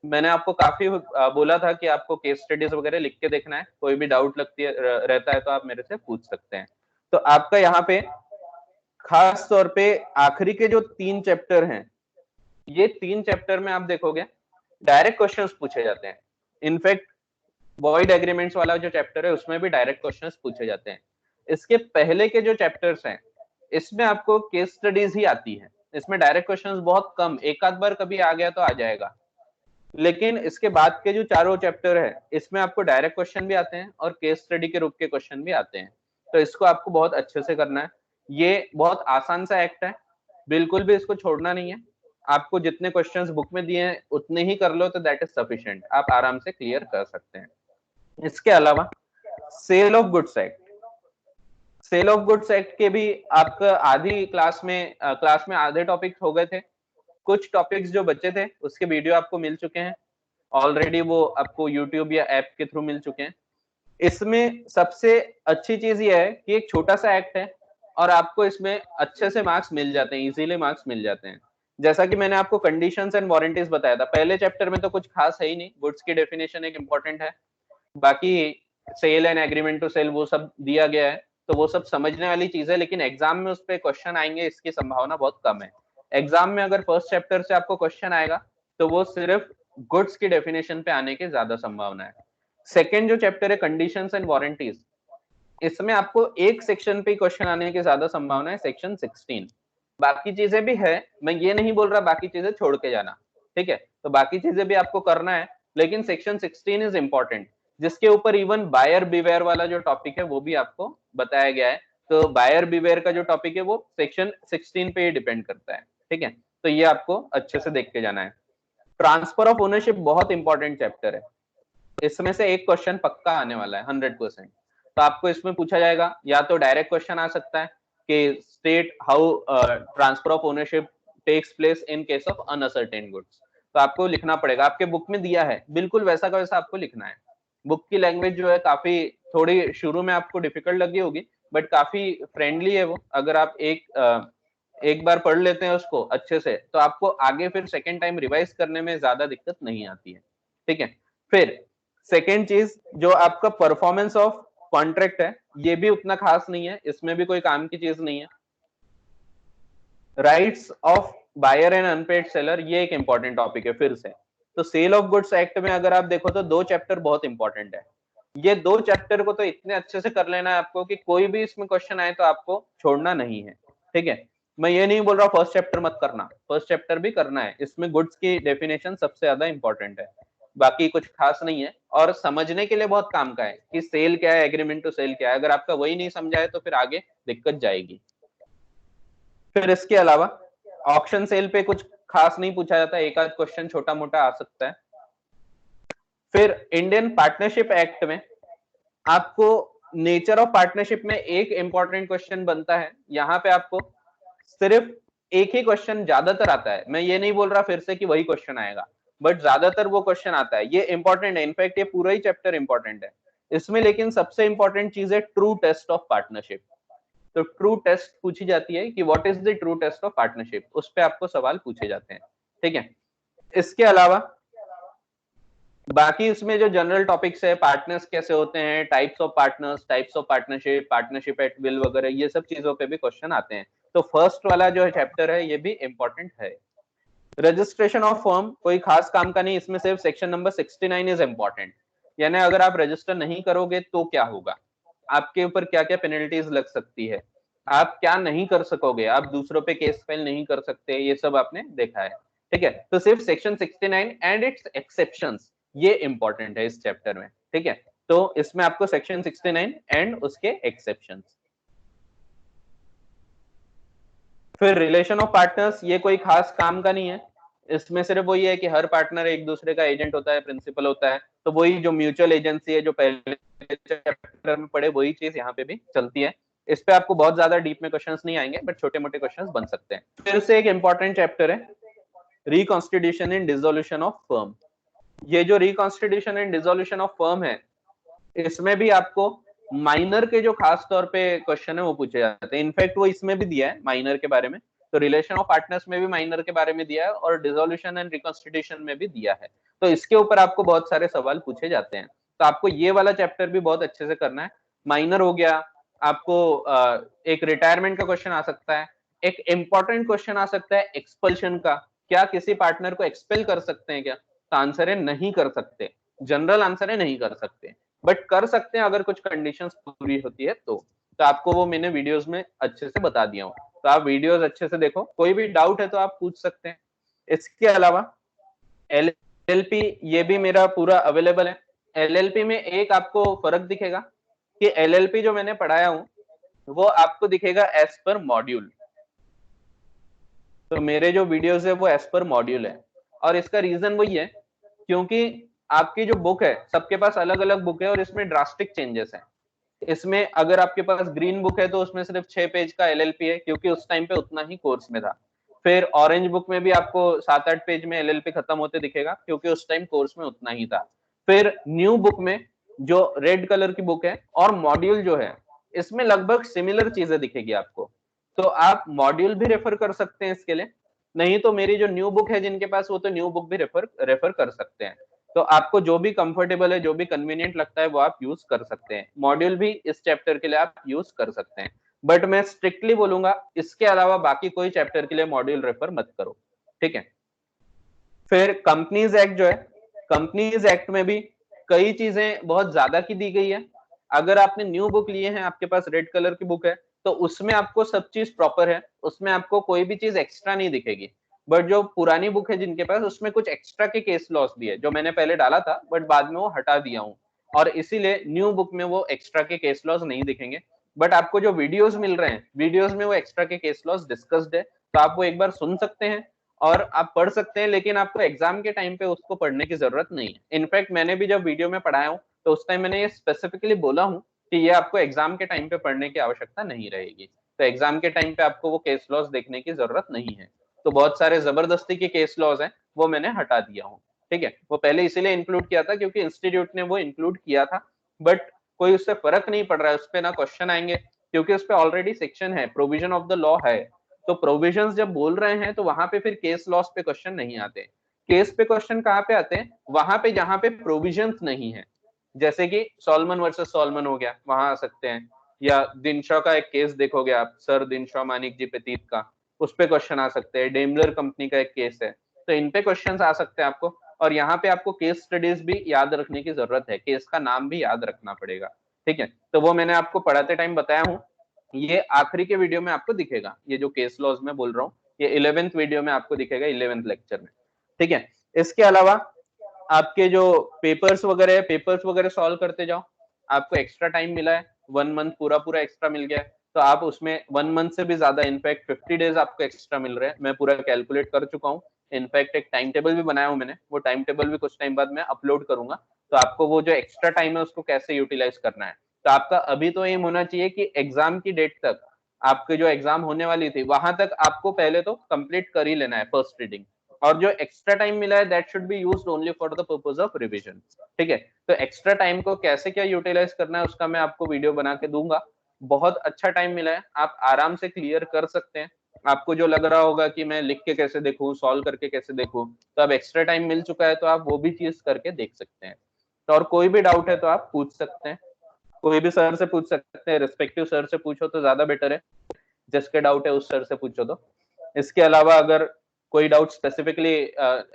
मैंने आपको काफी बोला था कि आपको केस स्टडीज वगैरह लिख के देखना है, कोई भी डाउट लगती है रहता है तो आप मेरे से पूछ सकते हैं। तो आपका यहाँ पे खास तौर पे आखिरी के जो 3 चैप्टर हैं, ये 3 चैप्टर में आप देखोगे डायरेक्ट क्वेश्चंस पूछे जाते हैं। इनफैक्ट वॉइड एग्रीमेंट्स वाला जो चैप्टर है उसमें भी डायरेक्ट क्वेश्चंस पूछे जाते हैं। इसके पहले के जो चैप्टर्स हैं इसमें आपको केस स्टडीज ही आती है, इसमें डायरेक्ट क्वेश्चंस बहुत कम, एक आध बार कभी आ गया तो आ जाएगा। लेकिन इसके बाद के जो चारों चैप्टर है इसमें आपको डायरेक्ट क्वेश्चन भी आते हैं और केस स्टडी के रूप के क्वेश्चन भी आते हैं। तो इसको आपको बहुत अच्छे से करना है। ये बहुत आसान सा एक्ट है, बिल्कुल भी इसको छोड़ना नहीं है। आपको जितने क्वेश्चंस बुक में दिए हैं उतने ही कर लो तो दैट इज सफिशिएंट, आप आराम से क्लियर कर सकते हैं। इसके अलावा sale of goods act, sale of goods act के भी आपका आधी क्लास में आधे टॉपिक हो गए थे। कुछ टॉपिक्स जो बचे थे उसके वीडियो आपको मिल चुके हैं ऑलरेडी, वो आपको यूट्यूब या ऐप के थ्रू मिल चुके हैं। इसमें सबसे अच्छी चीज ये है कि एक छोटा सा एक्ट है और आपको इसमें अच्छे से मार्क्स मिल जाते हैं, इजीली मार्क्स मिल जाते हैं। जैसा कि मैंने आपको कंडीशंस एंड वारंटीज बताया था, पहले चैप्टर में तो कुछ खास है ही नहीं, गुड्स की डेफिनेशन एक इंपॉर्टेंट है, बाकी sale and agreement to sale वो सब दिया गया है, तो वो सब समझने वाली चीज है, लेकिन एग्जाम में उस पर क्वेश्चन आएंगे इसकी संभावना बहुत कम है। एग्जाम में अगर फर्स्ट चैप्टर से आपको क्वेश्चन आएगा तो वो सिर्फ गुड्स की डेफिनेशन पे आने की ज्यादा संभावना है। सेकेंड जो चैप्टर है कंडीशंस एंड वारंटीज, इसमें आपको एक सेक्शन पे क्वेश्चन आने की ज्यादा संभावना है, सेक्शन 16। बाकी चीजें भी है, मैं ये नहीं बोल रहा बाकी चीजें छोड़ के जाना, ठीक है, तो बाकी चीजें भी आपको करना है, लेकिन सेक्शन 16 इज इंपॉर्टेंट, जिसके ऊपर इवन बायर बिवेयर वाला जो टॉपिक है वो भी आपको बताया गया है। तो बायर बिवेयर का जो टॉपिक है वो सेक्शन 16 पे ही डिपेंड करता है, ठीक है, तो ये आपको अच्छे से देख के जाना है। ट्रांसफर ऑफ ओनरशिप बहुत इंपॉर्टेंट चैप्टर है, इसमें से एक क्वेश्चन पक्का आने वाला है 100%। तो आपको इसमें पूछा जाएगा, या तो डायरेक्ट क्वेश्चन आ सकता है कि state how transfer of ownership takes place in case of unascertained goods, तो आपको लिखना पड़ेगा, आपके बुक में दिया है बिल्कुल वैसा का वैसा आपको लिखना है। बुक की लैंग्वेज जो है काफी थोड़ी शुरू में आपको डिफिकल्ट लगी होगी, बट काफी फ्रेंडली है वो, अगर आप एक बार पढ़ लेते हैं उसको अच्छे से तो आपको आगे फिर सेकेंड टाइम रिवाइज करने में ज्यादा दिक्कत नहीं आती है, ठीक है। फिर सेकेंड चीज जो आपका परफॉर्मेंस ऑफ कॉन्ट्रैक्ट है, ये भी उतना खास नहीं है, इसमें भी कोई काम की चीज नहीं है। Rights of buyer and unpaid seller, ये एक इंपॉर्टेंट टॉपिक है फिर से। तो सेल ऑफ गुड्स एक्ट में अगर आप देखो तो 2 चैप्टर बहुत इंपॉर्टेंट है, ये 2 चैप्टर को तो इतने अच्छे से कर लेना है आपको कि कोई भी इसमें क्वेश्चन आए तो आपको छोड़ना नहीं है, ठीक है। मैं ये नहीं बोल रहा फर्स्ट चैप्टर मत करना, फर्स्ट चैप्टर भी करना है, इसमें गुड्स की डेफिनेशन सबसे ज्यादा इंपॉर्टेंट है, बाकी कुछ खास नहीं है, और समझने के लिए बहुत काम का है कि सेल क्या है, एग्रीमेंट टू सेल क्या है, अगर आपका वही नहीं समझा है तो फिर आगे दिक्कत जाएगी। फिर इसके अलावा ऑक्शन सेल पे कुछ खास नहीं पूछा जाता, एक आध क्वेश्चन छोटा मोटा आ सकता है। फिर इंडियन पार्टनरशिप एक्ट में आपको नेचर ऑफ पार्टनरशिप में एक इंपॉर्टेंट क्वेश्चन बनता है, यहाँ पे आपको सिर्फ एक ही क्वेश्चन ज्यादातर आता है, मैं ये नहीं बोल रहा फिर से कि वही क्वेश्चन आएगा, बट ज्यादातर वो क्वेश्चन आता है, ये इंपॉर्टेंट है, इनफैक्ट ये पूरा ही चैप्टर इंपॉर्टेंट है इसमें। लेकिन सबसे इंपॉर्टेंट चीज है ट्रू टेस्ट ऑफ पार्टनरशिप। तो ट्रू टेस्ट पूछी जाती है कि what is the true test of partnership, उस पे आपको सवाल पूछे जाते हैं, ठीक है। इसके अलावा बाकी इसमें जो जनरल टॉपिक्स है, पार्टनर्स कैसे होते हैं, types of partners, types of partnership, partnership at will वगैरह, ये सब चीजों पे भी क्वेश्चन आते हैं। तो फर्स्ट वाला जो चैप्टर है ये भी इंपॉर्टेंट है। रजिस्ट्रेशन ऑफ फर्म कोई खास काम का नहीं, इसमें सिर्फ सेक्शन नंबर 69 इज इंपॉर्टेंट। यानी अगर आप रजिस्टर नहीं करोगे तो क्या होगा, आपके ऊपर क्या क्या पेनल्टीज लग सकती है, आप क्या नहीं कर सकोगे, आप दूसरों पे केस फाइल नहीं कर सकते, ये सब आपने देखा है, ठीक है। तो सिर्फ सेक्शन 69 एंड इट्स एक्सेप्शंस ये इंपॉर्टेंट है इस चैप्टर में, ठीक है। तो इसमें आपको सेक्शन 69 एंड उसके एक्सेप्शंस। फिर रिलेशन ऑफ पार्टनर्स, ये कोई खास काम का नहीं है, इसमें सिर्फ वही है कि हर पार्टनर एक दूसरे का एजेंट होता है, प्रिंसिपल होता है। तो वही जो म्यूचुअल एजेंसी है जो पहले चैप्टर में पढ़े, वही चीज यहाँ पे भी चलती है। इस पे आपको बहुत ज्यादा डीप में क्वेश्चंस नहीं आएंगे, बट छोटे मोटे क्वेश्चंस बन सकते हैं। फिर से एक इंपॉर्टेंट चैप्टर है reconstitution and dissolution of firm. ये जो reconstitution and dissolution of firm है, इसमें भी आपको माइनर के जो खास तौर पे क्वेश्चन है वो पूछे जाते हैं। इनफैक्ट वो इसमें भी दिया है माइनर के बारे में, तो रिलेशन ऑफ पार्टनर्स में भी माइनर के बारे में दिया है और डिसोल्यूशन एंड रिकॉन्स्टिट्यूशन में भी दिया है। तो इसके ऊपर आपको बहुत सारे सवाल पूछे जाते हैं, तो आपको ये वाला चैप्टर भी बहुत अच्छे से करना है। माइनर हो गया, आपको एक रिटायरमेंट का क्वेश्चन आ सकता है, एक इंपॉर्टेंट क्वेश्चन आ सकता है एक्सपल्शन का, क्या किसी पार्टनर को एक्सपेल कर सकते हैं क्या, तो आंसर है नहीं कर सकते, जनरल आंसर है नहीं कर सकते, बट कर सकते हैं अगर कुछ कंडीशंस पूरी होती है तो आपको वो मैंने वीडियोस में अच्छे से बता दिया हूँ, तो आप वीडियोस अच्छे से देखो, कोई भी डाउट है तो आप पूछ सकते हैं। इसके अलावा एलएलपी ये भी मेरा पूरा अवेलेबल है। एलएलपी में एक आपको फर्क दिखेगा कि एलएलपी जो मैंने पढ़ाया हूँ वो आपको दिखेगा एज पर मॉड्यूल, तो मेरे जो वीडियोस है वो एज पर मॉड्यूल है। और इसका रीजन वही है क्योंकि आपकी जो बुक है, सबके पास अलग अलग बुक है और इसमें ड्रास्टिक चेंजेस हैं। इसमें अगर आपके पास ग्रीन बुक है तो उसमें सिर्फ 6 पेज का एलएलपी है, क्योंकि उस टाइम पे उतना ही कोर्स में था। फिर ऑरेंज बुक में भी आपको 7-8 पेज में एलएलपी खत्म होते दिखेगा, क्योंकि उस टाइम कोर्स में उतना ही था। फिर न्यू बुक में जो रेड कलर की बुक है और मॉड्यूल जो है, इसमें लगभग सिमिलर चीजें दिखेगी आपको, तो आप मॉड्यूल भी रेफर कर सकते हैं इसके लिए। नहीं तो मेरी जो न्यू बुक है जिनके पास, वो तो न्यू बुक भी रेफर कर सकते हैं। तो आपको जो भी कंफर्टेबल है, जो भी कन्वीनियंट लगता है वो आप यूज कर सकते हैं। मॉड्यूल भी इस चैप्टर के लिए आप यूज कर सकते हैं, बट मैं स्ट्रिक्टली बोलूंगा इसके अलावा बाकी कोई चैप्टर के लिए मॉड्यूल रेफर मत करो, ठीक है। फिर कंपनीज एक्ट जो है, कंपनीज एक्ट में भी कई चीजें बहुत ज्यादा की दी गई है। अगर आपने न्यू बुक लिए हैं, आपके पास रेड कलर की बुक है, तो उसमें आपको सब चीज प्रॉपर है, उसमें आपको कोई भी चीज एक्स्ट्रा नहीं दिखेगी। बट जो पुरानी बुक है जिनके पास, उसमें कुछ एक्स्ट्रा के केस लॉस भी है जो मैंने पहले डाला था, बट बाद में वो हटा दिया हूँ, और इसीलिए न्यू बुक में वो एक्स्ट्रा के केस लॉस नहीं दिखेंगे। बट आपको जो वीडियोस मिल रहे हैं, वीडियोस में वो एक्स्ट्रा के केस लॉस डिस्कस्ड है, तो आप वो एक बार सुन सकते हैं और आप पढ़ सकते हैं, लेकिन आपको एग्जाम के टाइम पे उसको पढ़ने की जरूरत नहीं है। इनफैक्ट मैंने भी जब वीडियो में पढ़ाया हूँ तो उस टाइम मैंने ये स्पेसिफिकली बोला हूँ कि ये आपको एग्जाम के टाइम पे पढ़ने की आवश्यकता नहीं रहेगी। तो एग्जाम के टाइम पे आपको वो केस लॉस देखने की जरूरत नहीं है। तो बहुत सारे जबरदस्ती के केस लॉस हैं, वो मैंने हटा दिया हूँ, ठीक है। वो पहले इसीलिए इंक्लूड किया था क्योंकि इंस्टीट्यूट ने वो इंक्लूड किया था, बट कोई उससे फर्क नहीं पड़ रहा है, उस पर ना क्वेश्चन आएंगे, क्योंकि उस पर ऑलरेडी सेक्शन है, प्रोविजन ऑफ द लॉ है। तो प्रोविजंस जब बोल रहे हैं तो वहां पे फिर केस लॉस पे क्वेश्चन नहीं आते। केस पे क्वेश्चन कहाँ पे आते हैं, वहां पे जहां पे प्रोविजंस नहीं है। जैसे कि सॉलमन वर्सेस सॉलमन हो गया, वहां आ सकते हैं, या दिनशॉ का एक केस देखोगे आप, सर दिनशॉ मानिक जी पेतीत का, उस पे क्वेश्चन आ सकते हैं। डेमलर कंपनी का एक केस है, तो इन पे क्वेश्चन आ सकते हैं आपको। और यहाँ पे आपको केस स्टडीज भी याद रखने की जरूरत है, केस का नाम भी याद रखना पड़ेगा, ठीक है। तो वो मैंने आपको पढ़ाते टाइम बताया हूँ, ये आखिरी के वीडियो में आपको दिखेगा, ये जो केस लॉज में बोल रहा हूँ, ये 11th वीडियो में आपको दिखेगा, 11th लेक्चर में, ठीक है। इसके अलावा आपके जो पेपर्स वगैरह है, पेपर्स वगैरह सॉल्व करते जाओ। आपको एक्स्ट्रा टाइम मिला है, 1 मंथ पूरा पूरा एक्स्ट्रा मिल गया है, तो आप उसमें 1 मंथ से भी ज्यादा, इनफैक्ट 50 डेज आपको एक्स्ट्रा मिल रहे हैं। मैं पूरा कैलकुलेट कर चुका हूँ, इनफैक्ट एक टाइम टेबल भी बनाया हूँ मैंने, वो टाइम टेबल भी कुछ टाइम बाद मैं अपलोड करूंगा। तो आपको वो जो एक्स्ट्रा टाइम है उसको कैसे यूटिलाइज करना है, तो आपका अभी तो एम होना चाहिए कि एग्जाम की डेट तक, आपके जो एग्जाम होने वाली थी वहां तक आपको पहले तो कंप्लीट कर ही लेना है फर्स्ट रीडिंग। और जो एक्स्ट्रा टाइम मिला है that should be used only for the purpose of revision. ठीक है, तो एक्स्ट्रा टाइम को कैसे क्या यूटिलाइज करना है उसका मैं आपको वीडियो बना के दूंगा। बहुत अच्छा टाइम मिला है, आप आराम से क्लियर कर सकते हैं। आपको जो लग रहा होगा कि मैं लिख के कैसे देखूं, सॉल्व करके कैसे देखूं, तो अब एक्स्ट्रा टाइम मिल चुका है तो आप वो भी चीज करके देख सकते हैं। तो और कोई भी डाउट है तो आप पूछ सकते हैं, कोई भी सर से पूछ सकते हैं, रिस्पेक्टिव सर से पूछो तो ज्यादा बेटर है, जिसके डाउट है उस सर से पूछो। तो इसके अलावा अगर कोई डाउट स्पेसिफिकली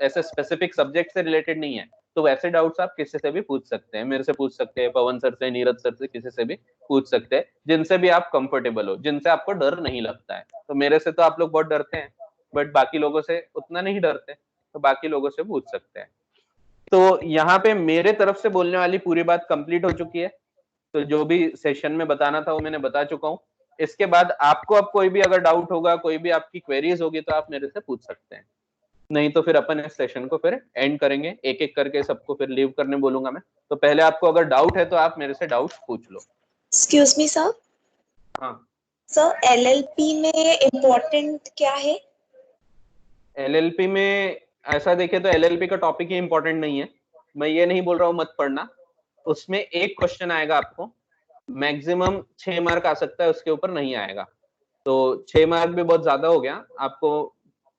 ऐसे स्पेसिफिक सब्जेक्ट से रिलेटेड नहीं है तो वैसे डाउट्स आप किसी से भी पूछ सकते हैं, मेरे से पूछ सकते हैं, पवन सर से, नीरज सर से, किसी से भी पूछ सकते हैं, जिनसे भी आप कंफर्टेबल हो, जिनसे आपको डर नहीं लगता है। तो मेरे से तो आप लोग बहुत डरते हैं, बट बाकी लोगों से उतना नहीं डरते, तो बाकी लोगों से पूछ सकते हैं। तो यहाँ पे मेरे तरफ से बोलने वाली पूरी बात कंप्लीट हो चुकी है। तो जो भी सेशन में बताना था वो मैंने बता चुका हूँ। इसके बाद आपको अब कोई भी अगर डाउट होगा, कोई भी आपकी क्वेरीज होगी तो आप मेरे से पूछ सकते हैं, नहीं तो फिर अपन इस सेशन को फिर एंड करेंगे, एक एक करके सबको फिर लीव करने बोलूंगा मैं। तो पहले आपको अगर डाउट है तो आप मेरे से डाउट पूछ लो। Excuse me sir. हाँ सर एलएलपी में इम्पोर्टेंट क्या है? एलएलपी में ऐसा देखे तो एलएलपी का टॉपिक ही इंपॉर्टेंट नहीं है, मैं ये नहीं बोल रहा हूँ मत पढ़ना। उसमें एक क्वेश्चन आएगा आपको, मैक्सिमम 6 मार्क आ सकता है, उसके ऊपर नहीं आएगा। तो 6 मार्क भी बहुत ज्यादा हो गया, आपको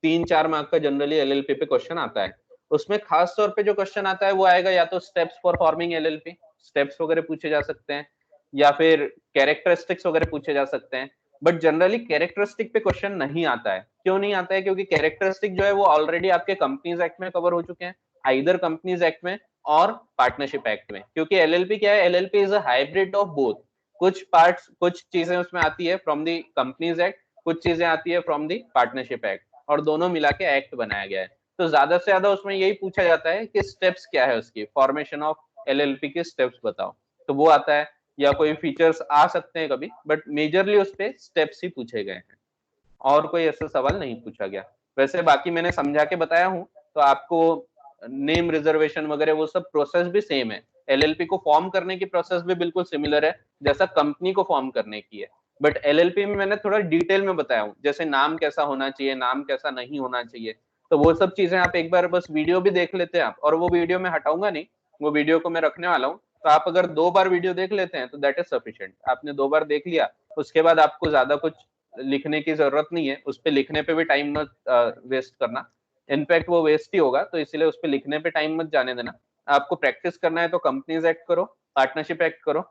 3-4 मार्क का जनरली एलएलपी पे क्वेश्चन आता है। उसमें खास तौर पे जो क्वेश्चन आता है वो आएगा या तो steps for forming LLP, steps वगैरह पूछे जा सकते हैं, या फिर कैरेक्टरिस्टिक्स वगैरह पूछे जा सकते हैं। बट जनरली कैरेक्टरिस्टिक पे क्वेश्चन नहीं आता है। क्यों नहीं आता है? क्योंकि कैरेक्टरिस्टिक जो है वो ऑलरेडी आपके कंपनीज एक्ट में कवर हो चुके हैं, आइदर कंपनीज एक्ट में और पार्टनरशिप एक्ट में। क्योंकि एलएलपी क्या है, LLP is a hybrid of both. कुछ पार्ट्स, कुछ चीजें उसमें आती है फ्रॉम दी कंपनीज एक्ट, कुछ चीजें आती है फ्रॉम दी पार्टनरशिप एक्ट, और दोनों मिला के एक्ट बनाया गया है। तो ज्यादा से ज्यादा उसमें यही पूछा जाता है कि स्टेप्स क्या है, उसकी फॉर्मेशन ऑफ एलएलपी के स्टेप्स बताओ, तो वो आता है। या कोई फीचर्स आ सकते हैं कभी, बट मेजरली उस पे स्टेप्स ही पूछे गए हैं, और कोई ऐसा सवाल नहीं पूछा गया। वैसे बाकी मैंने समझा के बताया हूँ, तो आपको नेम रिजर्वेशन वगैरह वो सब प्रोसेस भी सेम है। एलएलपी को फॉर्म करने की प्रोसेस भी बिल्कुल सिमिलर है जैसा कंपनी को फॉर्म करने की है। बट एलएलपी में मैंने थोड़ा डिटेल में बताया हूँ, जैसे नाम कैसा होना चाहिए, नाम कैसा नहीं होना चाहिए। तो वो सब चीजें आप एक बार बस वीडियो भी देख लेते हैं आप, और वो वीडियो मैं हटाऊंगा नहीं, वो वीडियो को मैं रखने वाला हूँ। तो आप अगर 2 बार वीडियो देख लेते हैं तो दैट इज सफिशिएंट। आपने 2 बार देख लिया, उसके बाद आपको ज्यादा कुछ लिखने की जरूरत नहीं है, उस पर लिखने पे भी टाइम मत वेस्ट करना। इनफैक्ट वो वेस्ट ही होगा, तो इसलिए उस पर लिखने पे टाइम मत जाने देना। आपको प्रैक्टिस करना है तो कंपनीज एक्ट करो, पार्टनरशिप एक्ट करो,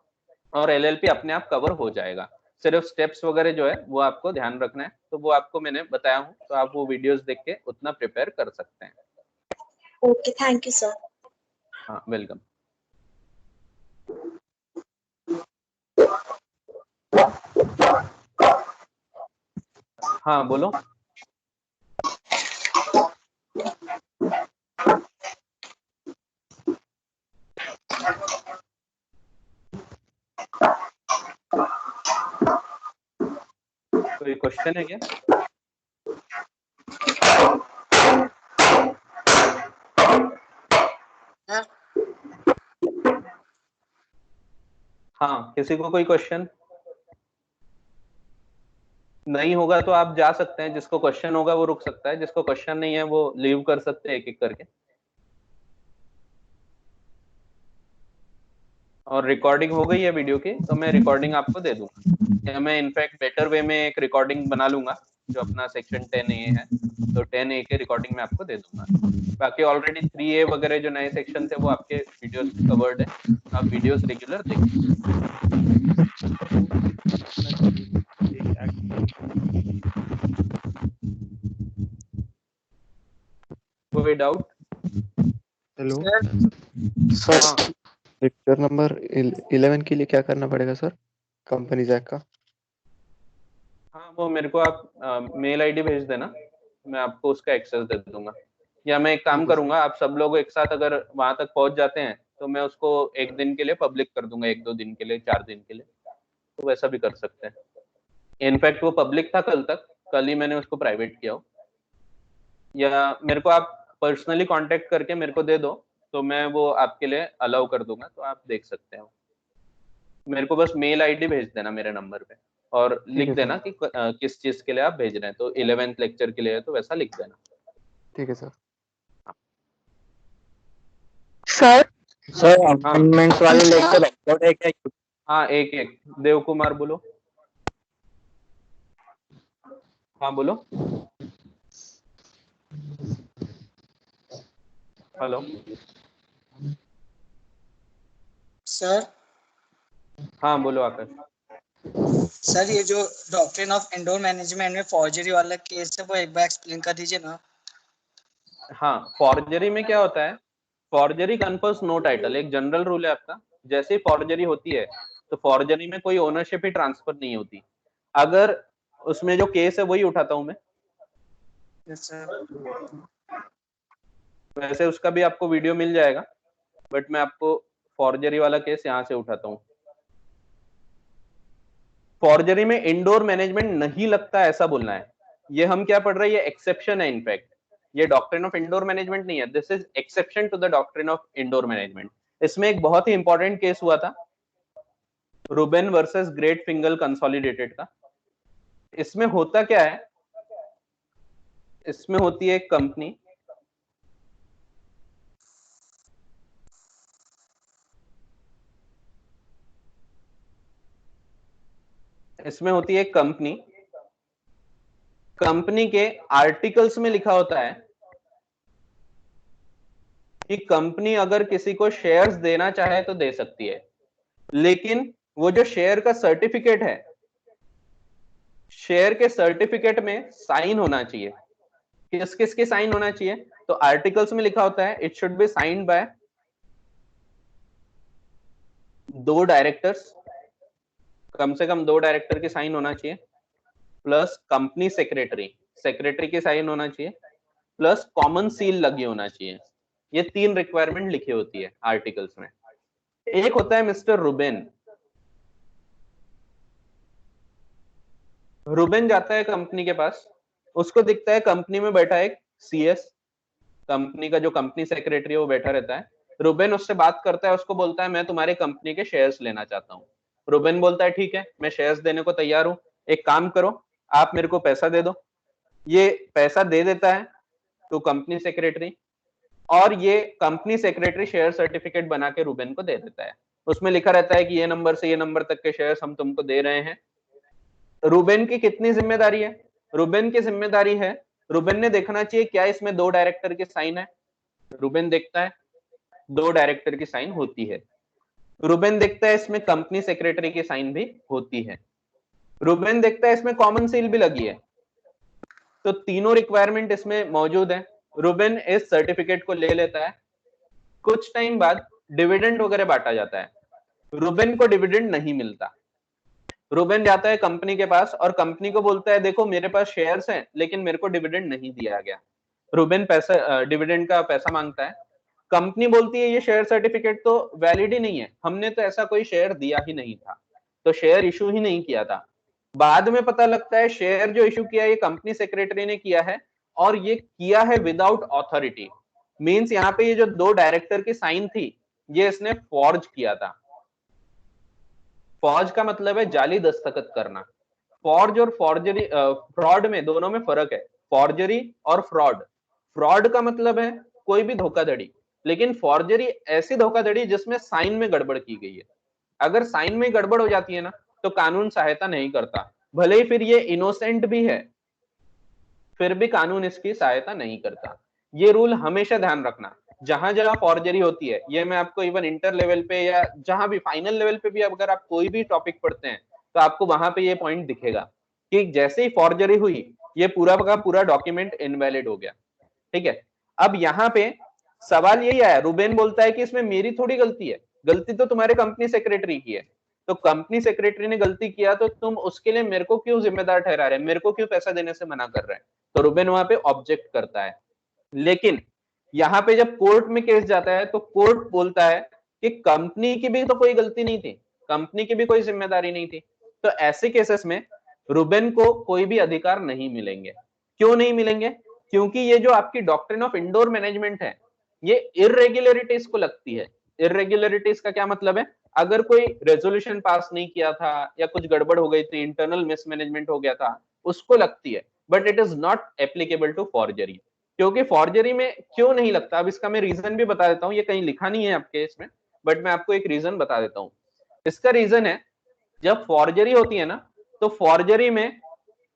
और एलएलपी अपने आप कवर हो जाएगा। सिर्फ स्टेप्स वगैरह जो है वो आपको ध्यान रखना है, तो वो आपको मैंने बताया हूँ, तो आप वो वीडियोस देख के उतना प्रिपेयर कर सकते हैं। Okay, thank you sir. हाँ वेलकम। हाँ बोलो। कोई क्वेश्चन है क्या? हाँ, किसी को कोई क्वेश्चन नहीं होगा तो आप जा सकते हैं, जिसको क्वेश्चन होगा वो रुक सकता है, जिसको क्वेश्चन नहीं है वो लीव कर सकते हैं एक एक करके। और रिकॉर्डिंग हो गई है वीडियो की, तो मैं रिकॉर्डिंग आपको दे दूंगा, या मैं इनफैक्ट बेटर वे में एक रिकॉर्डिंग बना लूंगा, जो अपना सेक्शन 10A है, तो 10A के रिकॉर्डिंग में आपको दे दूंगा। बाकी ऑलरेडी 3A वगैरह जो नए सेक्शन थे वो आपके वीडियोस में कवर्ड है, आप वीडियोस रेगुलर देखिए। कोई डाउट? हेलो हाँ सर, लेक्चर नंबर 11 के लिए क्या करना पड़ेगा सर, कंपनी जैक का? हाँ, वो मेरे को आप मेल आईडी भेज देना, मैं आपको उसका एक्सेस दे दूंगा। या मैं एक काम ठीक है सर। करूंगा, आप सब लोग एक साथ अगर वहां तक पहुंच जाते हैं तो मैं उसको एक दिन के लिए पब्लिक कर दूंगा, 1-2 दिन के लिए, 4 दिन के लिए, तो वैसा भी कर सकते हैं। इनफैक्ट वो पब्लिक था कल तक, कल ही मैंने उसको प्राइवेट किया हो। या मेरे को आप पर्सनली कांटेक्ट करके मेरे को दे दो, तो मैं वो आपके लिए अलाउ कर दूंगा, तो आप देख सकते हो। मेरे को बस मेल आईडी भेज देना मेरे नंबर पे, और ठीक लिख है देना सर। कि किस चीज के लिए आप भेज रहे हैं। तो 11th लेक्चर के लिए है तो वैसा लिख देना। ठीक है सर। सर अमेंडमेंट्स वाले लेक्चर अपलोड है क्या? हाँ एक एक देव कुमार बोलो। हाँ बोलो। हेलो सर हाँ बोलो आकाश। सर ये जो डॉक्ट्रिन ऑफ इंडोर मैनेजमेंट में फॉर्जरी वाला केस है वो एक बार एक्सप्लेन कर दीजिए ना। हाँ फॉर्जरी में क्या होता है, फॉर्जरी कन्फर्स नो टाइटल, एक जनरल रूल है आपका। जैसे ही फॉर्जरी होती है तो फॉर्जरी में कोई ओनरशिप ही ट्रांसफर नहीं होती। अगर उसमें जो केस है वही उठाता हूं मैं, यस सर। वैसे उसका भी आपको वीडियो मिल जाएगा, बट मैं आपको फॉर्जरी वाला केस यहाँ से उठाता हूँ। फॉर्जरी में इंडोर मैनेजमेंट नहीं लगता ऐसा बोलना है, ये हम क्या पढ़ रहे हैं, ये एक्सेप्शन है। इनफैक्ट ये डॉक्ट्रिन ऑफ इंडोर मैनेजमेंट नहीं है, this is exception to the doctrine of indoor management. इसमें एक बहुत ही इंपॉर्टेंट केस हुआ था, Ruben versus Great Fingall Consolidated का। इसमें होता क्या है, इसमें होती है एक कंपनी, इसमें होती है एक कंपनी, कंपनी के आर्टिकल्स में लिखा होता है कि कंपनी अगर किसी को शेयर्स देना चाहे तो दे सकती है, लेकिन वो जो शेयर का सर्टिफिकेट है, शेयर के सर्टिफिकेट में साइन होना चाहिए। किस किस के साइन होना चाहिए, तो आर्टिकल्स में लिखा होता है it should be signed by 2 directors, कम से कम 2 डायरेक्टर के साइन होना चाहिए, प्लस कंपनी सेक्रेटरी, सेक्रेटरी के साइन होना चाहिए, प्लस कॉमन सील लगी होना चाहिए। ये 3 रिक्वायरमेंट लिखी होती है आर्टिकल्स में। एक होता है मिस्टर रूबेन। रूबेन जाता है कंपनी के पास, उसको दिखता है कंपनी में बैठा एक सीएस, कंपनी का जो कंपनी सेक्रेटरी है वो बैठा रहता है। रूबेन उससे बात करता है, उसको बोलता है मैं तुम्हारे कंपनी के शेयर्स लेना चाहता हूँ। रूबेन बोलता है ठीक है मैं शेयर्स देने को तैयार हूँ, एक काम करो आप मेरे को पैसा दे दो। ये पैसा दे देता है तो कंपनी सेक्रेटरी, और ये कंपनी सेक्रेटरी शेयर सर्टिफिकेट बना के रूबेन को दे देता है। उसमें लिखा रहता है कि ये नंबर से ये नंबर तक के शेयर्स हम तुमको दे रहे हैं। रूबेन की कितनी जिम्मेदारी है, रूबेन की जिम्मेदारी है, रूबेन ने देखना चाहिए क्या इसमें 2 डायरेक्टर के साइन है। रूबेन देखता है 2 डायरेक्टर की साइन होती है। रूबेन देखता है इसमें कंपनी सेक्रेटरी की साइन भी होती है। रूबेन देखता है इसमें कॉमन सील भी लगी है। तो तीनों रिक्वायरमेंट इसमें मौजूद है। रूबेन इस सर्टिफिकेट को ले लेता है। कुछ टाइम बाद डिविडेंड वगैरह बांटा जाता है, रूबेन को डिविडेंड नहीं मिलता। रूबेन जाता है कंपनी के पास और कंपनी को बोलता है देखो मेरे पास शेयर्स हैं लेकिन मेरे को डिविडेंड नहीं दिया गया। रूबेन पैसा डिविडेंड का पैसा मांगता है। कंपनी बोलती है ये शेयर सर्टिफिकेट तो वैलिड ही नहीं है, हमने तो ऐसा कोई शेयर दिया ही नहीं था, तो शेयर इशू ही नहीं किया था। बाद में पता लगता है शेयर जो इशू किया ये कंपनी सेक्रेटरी ने किया है, और ये किया है विदाउट ऑथोरिटी। मींस यहाँ पे ये जो 2 डायरेक्टर की साइन थी ये इसने फॉर्ज किया था। फॉर्ज का मतलब है जाली दस्तखत करना। फॉर्ज और फॉर्जरी, फ्रॉड में दोनों में फर्क है, फॉर्जरी और फ्रॉड। फ्रॉड का मतलब है कोई भी धोखाधड़ी, लेकिन फॉर्जरी ऐसी धोखाधड़ी जिसमें साइन में गड़बड़ की गई है। अगर साइन में गड़बड़ हो जाती है ना तो कानून सहायता नहीं करता, भले ही फिर ये इनोसेंट भी है फिर भी कानून इसकी सहायता नहीं करता। ये रूल हमेशा ध्यान रखना। जहां जहां फॉर्जरी होती है, ये मैं आपको इवन इंटर लेवल पे या जहां भी फाइनल लेवल पे भी अगर आप कोई भी टॉपिक पढ़ते हैं तो आपको वहां पे ये पॉइंट दिखेगा कि जैसे ही फॉर्जरी हुई ये पूरा का पूरा डॉक्यूमेंट इनवैलिड हो गया। ठीक है, अब यहाँ पे सवाल यही आया, रूबेन बोलता है कि इसमें मेरी थोड़ी गलती है, गलती तो तुम्हारे कंपनी सेक्रेटरी की है। तो कंपनी सेक्रेटरी ने गलती किया तो तुम उसके लिए मेरे को क्यों जिम्मेदार ठहरा रहे हैं, मेरे को क्यों पैसा देने से मना कर रहे हैं। तो रूबेन वहां पे ऑब्जेक्ट करता है। लेकिन यहाँ पे जब कोर्ट में केस जाता है तो कोर्ट बोलता है कि कंपनी की भी तो कोई गलती नहीं थी, कंपनी की भी कोई जिम्मेदारी नहीं थी। तो ऐसे केसेस में रूबेन को कोई भी अधिकार नहीं मिलेंगे। क्यों नहीं मिलेंगे, क्योंकि ये जो आपकी डॉक्ट्रिन ऑफ इंडोर मैनेजमेंट है ये इरेगुलरिटीज को लगती है। इरेगुलरिटीज का क्या मतलब है, अगर कोई रेजोल्यूशन पास नहीं किया था या कुछ गड़बड़ हो गई थी, इंटरनल मिसमैनेजमेंट हो गया था, उसको लगती है, but it is not applicable to forgery. क्योंकि फॉर्जरी में क्यों नहीं लगता, अब इसका मैं रीजन भी बता देता हूँ, ये कहीं लिखा नहीं है आपके इसमें, बट मैं आपको एक रीजन बता देता हूँ। इसका रीजन है, जब फॉर्जरी होती है ना, तो फॉर्जरी में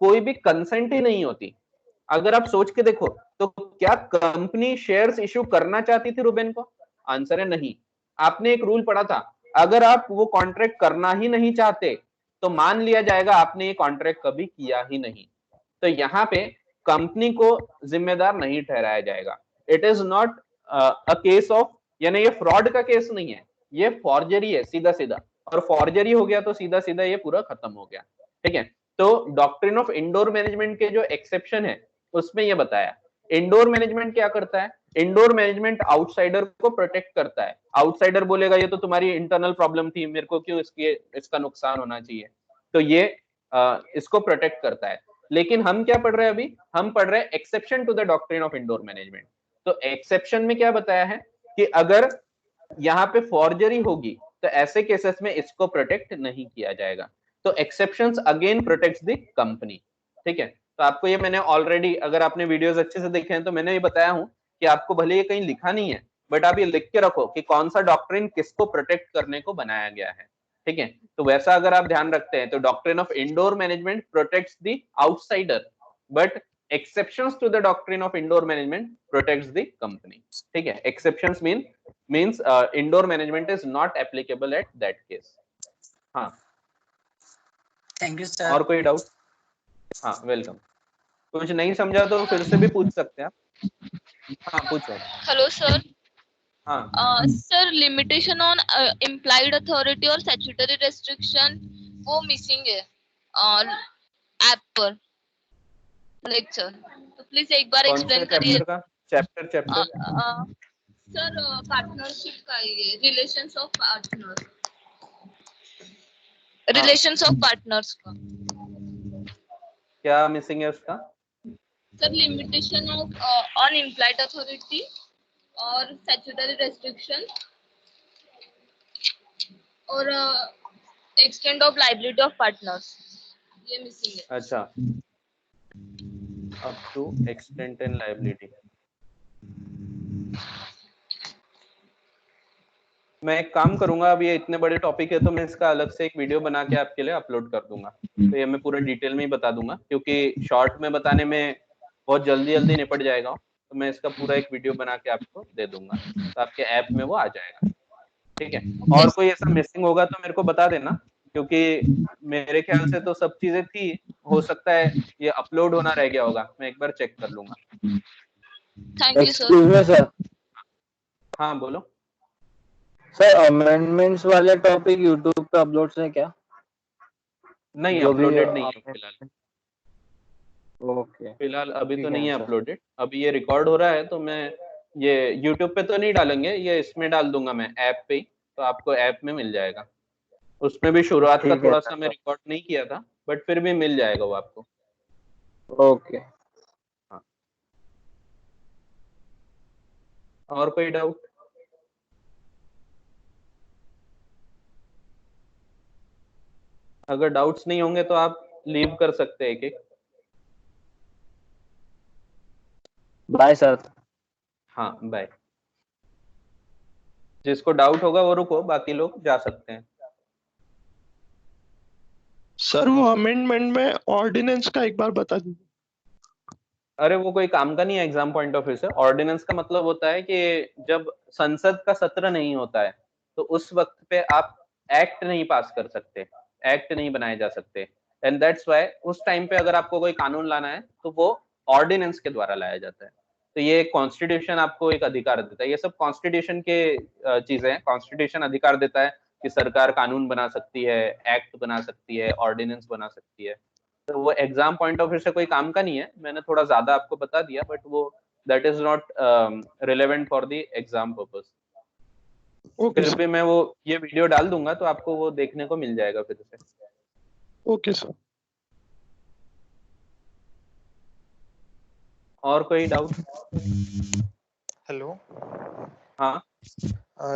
कोई भी कंसेंट ही नहीं होती। अगर आप सोच के देखो तो क्या कंपनी शेयर्स इशू करना चाहती थी रुबेन को? आंसर है नहीं। आपने एक रूल पढ़ा था, अगर आप वो कॉन्ट्रैक्ट करना ही नहीं चाहते तो मान लिया जाएगा आपने ये कॉन्ट्रैक्ट कभी किया ही नहीं। तो यहाँ पे कंपनी को जिम्मेदार नहीं ठहराया जाएगा। It is not a case of, यानी ये फ्रॉड का केस नहीं है, ये फॉर्जरी है सीधा सीधा, और फॉर्जरी हो गया तो सीधा सीधा ये पूरा खत्म हो गया। ठीक है, तो डॉक्ट्रिन ऑफ इंडोर मैनेजमेंट के जो एक्सेप्शन है उसमें ये बताया। इंडोर मैनेजमेंट क्या करता है? इंडोर मैनेजमेंट आउटसाइडर को प्रोटेक्ट करता है। आउटसाइडर बोलेगा ये तो तुम्हारी इंटरनल प्रॉब्लम थी, मेरे को क्यों इसका नुकसान होना चाहिए, तो ये इसको प्रोटेक्ट करता है। लेकिन हम क्या पढ़ रहे हैं अभी? हम पढ़ रहे हैं exception to the doctrine of indoor management. तो एक्सेप्शन में क्या बताया है कि अगर यहाँ पे फॉर्जरी होगी तो ऐसे केसेस में इसको प्रोटेक्ट नहीं किया जाएगा। तो exceptions again protects the company. ठीक है, तो आपको ये मैंने ऑलरेडी, अगर आपने वीडियोस अच्छे से देखे हैं तो मैंने ये बताया हूं कि आपको भले ये कहीं लिखा नहीं है, बट आप ये लिख के रखो कि कौन सा डॉक्ट्रिन किसको प्रोटेक्ट करने को बनाया गया है। ठीक है, तो वैसा अगर आप ध्यान रखते हैं तो doctrine of indoor management protects the outsider, but exceptions to the doctrine of indoor management protects the company. ठीक है, exceptions means indoor management is not applicable at that case. हाँ, थैंक यू सर। और कोई doubt? हाँ, welcome. कुछ नहीं समझा तो फिर से भी पूछ सकते हैं आप। हाँ, पूछो। Hello sir. हाँ sir, limitation on implied authority और स्टैट्यूटरी रेस्ट्रिक्शन वो मिसिंग है ऐप पर लेक्चर, तो प्लीज एक बार कौन से एक्सप्लेन करिए। चैप्टर का? चैप्टर सर पार्टनरशिप का, ये relations of partners, relations of partners का क्या मिसिंग है उसका? Sir limitation of on implied authority और स्टैट्यूटरी रेस्ट्रिक्शन और extend of liability of partners, ये मिसिंग है। अच्छा, up to extent and liability. मैं एक काम करूंगा, अब ये इतने बड़े टॉपिक है तो मैं इसका अलग से एक वीडियो बना के आपके लिए अपलोड कर दूंगा। तो ये मैं पूरा डिटेल में ही बता दूंगा, क्योंकि शॉर्ट में बताने में बहुत जल्दी निपट जाएगा। तो मैं इसका पूरा एक वीडियो बना के आपको दे दूंगा, तो आपके ऐप में वो आ जाएगा। ठीक है, और कोई ऐसा मिसिंग होगा तो मेरे को बता देना, क्योंकि मेरे ख्याल से तो सब चीजें थी। हो सकता है ये अपलोड होना रह गया होगा, मैं एक बार चेक कर लूंगा। Thank you sir. Excuse me sir. हाँ बोलो। सर अमेंडमेंट्स वाले टॉपिक यूट्यूब पे अपलोड है क्या? नहीं, जो भी अपलोडेड नहीं है आपने- फिलहाल। ओके, फिलहाल अभी ठीक तो है नहीं है सर। अपलोडेड। अभी ये रिकॉर्ड हो रहा है तो मैं ये यूट्यूब पे तो नहीं डालेंगे, ये इसमें डाल दूंगा मैं ऐप पे ही, तो आपको ऐप में मिल जाएगा। उसमें भी शुरुआत का ठीक है थोड़ा सर। सा मैं रिकॉर्ड नहीं किया था, बट फिर भी मिल जाएगा वो आपको। ओके। और कोई डाउट? अगर डाउट्स नहीं होंगे तो आप लीव कर सकते हैं एक। Bye sir. हाँ, बाय। जिसको डाउट होगा वो रुको, बाकी लोग जा सकते हैं। सर वो अमेंडमेंट में ऑर्डिनेंस का एक बार बता दीजिए। अरे वो कोई काम का नहीं है एग्जाम पॉइंट ऑफ व्यू से। ऑर्डिनेंस का मतलब होता है कि जब संसद का सत्र नहीं होता है तो उस वक्त पे आप एक्ट नहीं पास कर सकते, एक्ट नहीं बनाए जा सकते। एंड दैट्स व्हाई उस टाइम पे अगर आपको कोई कानून लाना है तो वो ऑर्डिनेंस के द्वारा लाया जाता है। तो ये कॉन्स्टिट्यूशन आपको एक अधिकार देता है। ये सब कॉन्स्टिट्यूशन के चीजें हैं। कॉन्स्टिट्यूशन अधिकार देता है कि सरकार कानून बना सकती है, एक्ट बना सकती है, ऑर्डिनेंस बना सकती है। तो वो एग्जाम पॉइंट ऑफ व्यू से कोई काम का नहीं है। मैंने थोड़ा ज्यादा आपको बता दिया, बट वो that is not relevant for the exam purpose. Okay फिर सर। भी मैं वो ये वीडियो डाल दूंगा तो आपको वो देखने को मिल जाएगा फिर से। Okay sir. और कोई डाउट? हेलो। हाँ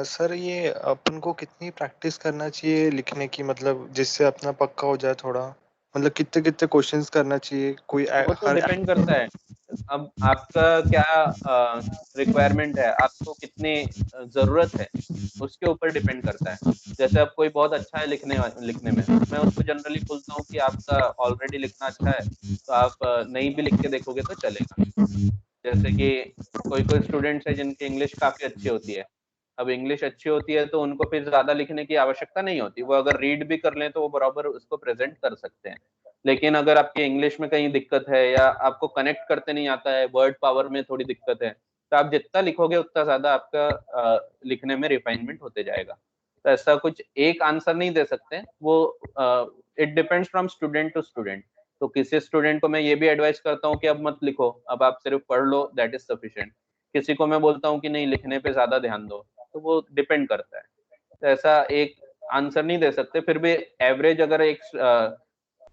सर ये अपन को कितनी प्रैक्टिस करना चाहिए लिखने की, मतलब जिससे अपना पक्का हो जाए थोड़ा, मतलब कितने कितने क्वेश्चंस करना चाहिए कोई वो तो डिपेंड करता है। अब आपका क्या रिक्वायरमेंट है, आपको कितनी जरूरत है, उसके ऊपर डिपेंड करता है। जैसे अब कोई बहुत अच्छा है लिखने में, मैं उसको जनरली बोलता हूँ कि आपका ऑलरेडी लिखना अच्छा है, तो आप नहीं भी लिख के देखोगे तो चलेगा। जैसे कि कोई कोई स्टूडेंट्स है जिनकी इंग्लिश काफी अच्छी होती है, अब इंग्लिश अच्छी होती है तो उनको फिर ज्यादा लिखने की आवश्यकता नहीं होती, वो अगर रीड भी कर लें तो वो बराबर उसको प्रेजेंट कर सकते हैं। लेकिन अगर आपकी इंग्लिश में कहीं दिक्कत है या आपको कनेक्ट करते नहीं आता है, वर्ड पावर में थोड़ी दिक्कत है, तो आप जितना लिखोगे उतना ज्यादा आपका लिखने में रिफाइनमेंट होते जाएगा। तो ऐसा कुछ एक आंसर नहीं दे सकते, वो it depends from student to student. तो किसी स्टूडेंट को मैं ये भी एडवाइस करता हूँ कि अब मत लिखो, अब आप सिर्फ पढ़ लो, दैट इज सफिशिएंट। किसी को मैं बोलता हूँ कि नहीं, लिखने पे ज्यादा ध्यान दो, तो वो डिपेंड करता है। तो ऐसा एक आंसर नहीं दे सकते, फिर भी एवरेज अगर एक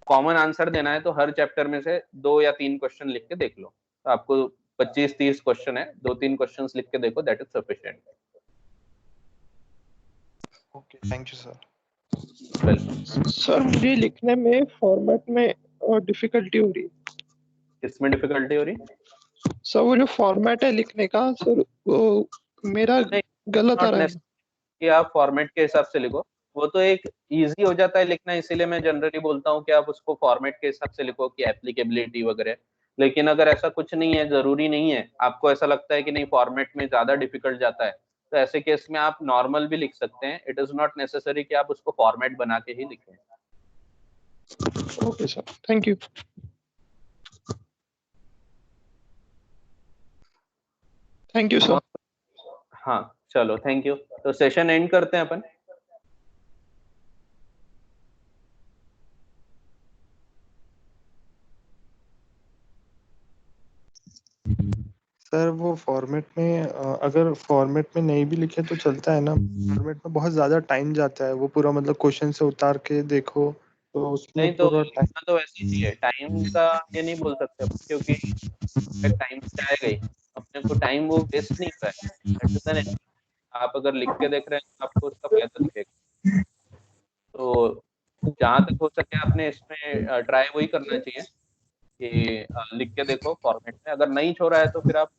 कॉमन आंसर देना है तो हर चैप्टर में से 2 या 3 क्वेश्चन लिख के देख लो। तो आपको 25-30 क्वेश्चन है, 2-3 क्वेश्चंस लिख के देखो, that is sufficient. Okay, thank you sir. Welcome. Sir मुझे लिखने में फॉर्मेट में डिफिकल्टी हो रही है। किसमें डिफिकल्टी हो रही? सर वो जो फॉर्मेट है लिखने का सर, वो मेरा नहीं, गलत आ नॉट रहा है। नेसेसरी कि आप फॉर्मेट के हिसाब से लिखो, वो तो एक इजी हो जाता है लिखना, इसीलिए मैं जनरली बोलता हूँ कि आप उसको फॉर्मेट के हिसाब से लिखो कि एप्लीकेबिलिटी वगैरह। लेकिन अगर ऐसा कुछ नहीं है, जरूरी नहीं है, आपको ऐसा लगता है कि नहीं फॉर्मेट में ज्यादा डिफिकल्ट जाता है, तो ऐसे केस में आप नॉर्मल भी लिख सकते हैं। इट इज नॉट नेसेसरी कि आप उसको फॉर्मेट बना के ही लिखें। Okay sir, thank you. Thank you sir. हाँ चलो, थैंक यू। तो सेशन एंड करते हैं अपन। सर वो फॉर्मेट में अगर फॉर्मेट में नहीं भी लिखे तो चलता है ना? फॉर्मेट में बहुत ज्यादा टाइम जाता है, वो पूरा मतलब क्वेश्चन से उतार के देखो तो उसमें नहीं, तो पूरा टाइम। लिखना तो वैसे ही चाहिए, टाइम का ये नहीं बोल सकते अपन, क्योंकि टाइम जाएगा ही, अपने को टाइम वो वेस्ट नहीं हो रहा है। आप अगर लिख के देख रहे हैं तो आपको उसका फायदा दिखेगा। तो जहां तक हो सके आपने इसमें ट्राई वही करना चाहिए कि लिख के देखो फॉर्मेट में। अगर नहीं छोड़ा है तो फिर आप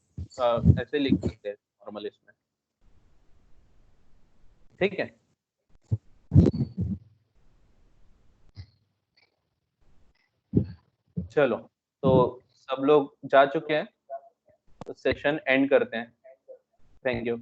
ऐसे लिख सकते हैं नॉर्मल इसमें। ठीक है, चलो। तो सब लोग जा चुके हैं, तो सेशन एंड करते हैं। Thank you.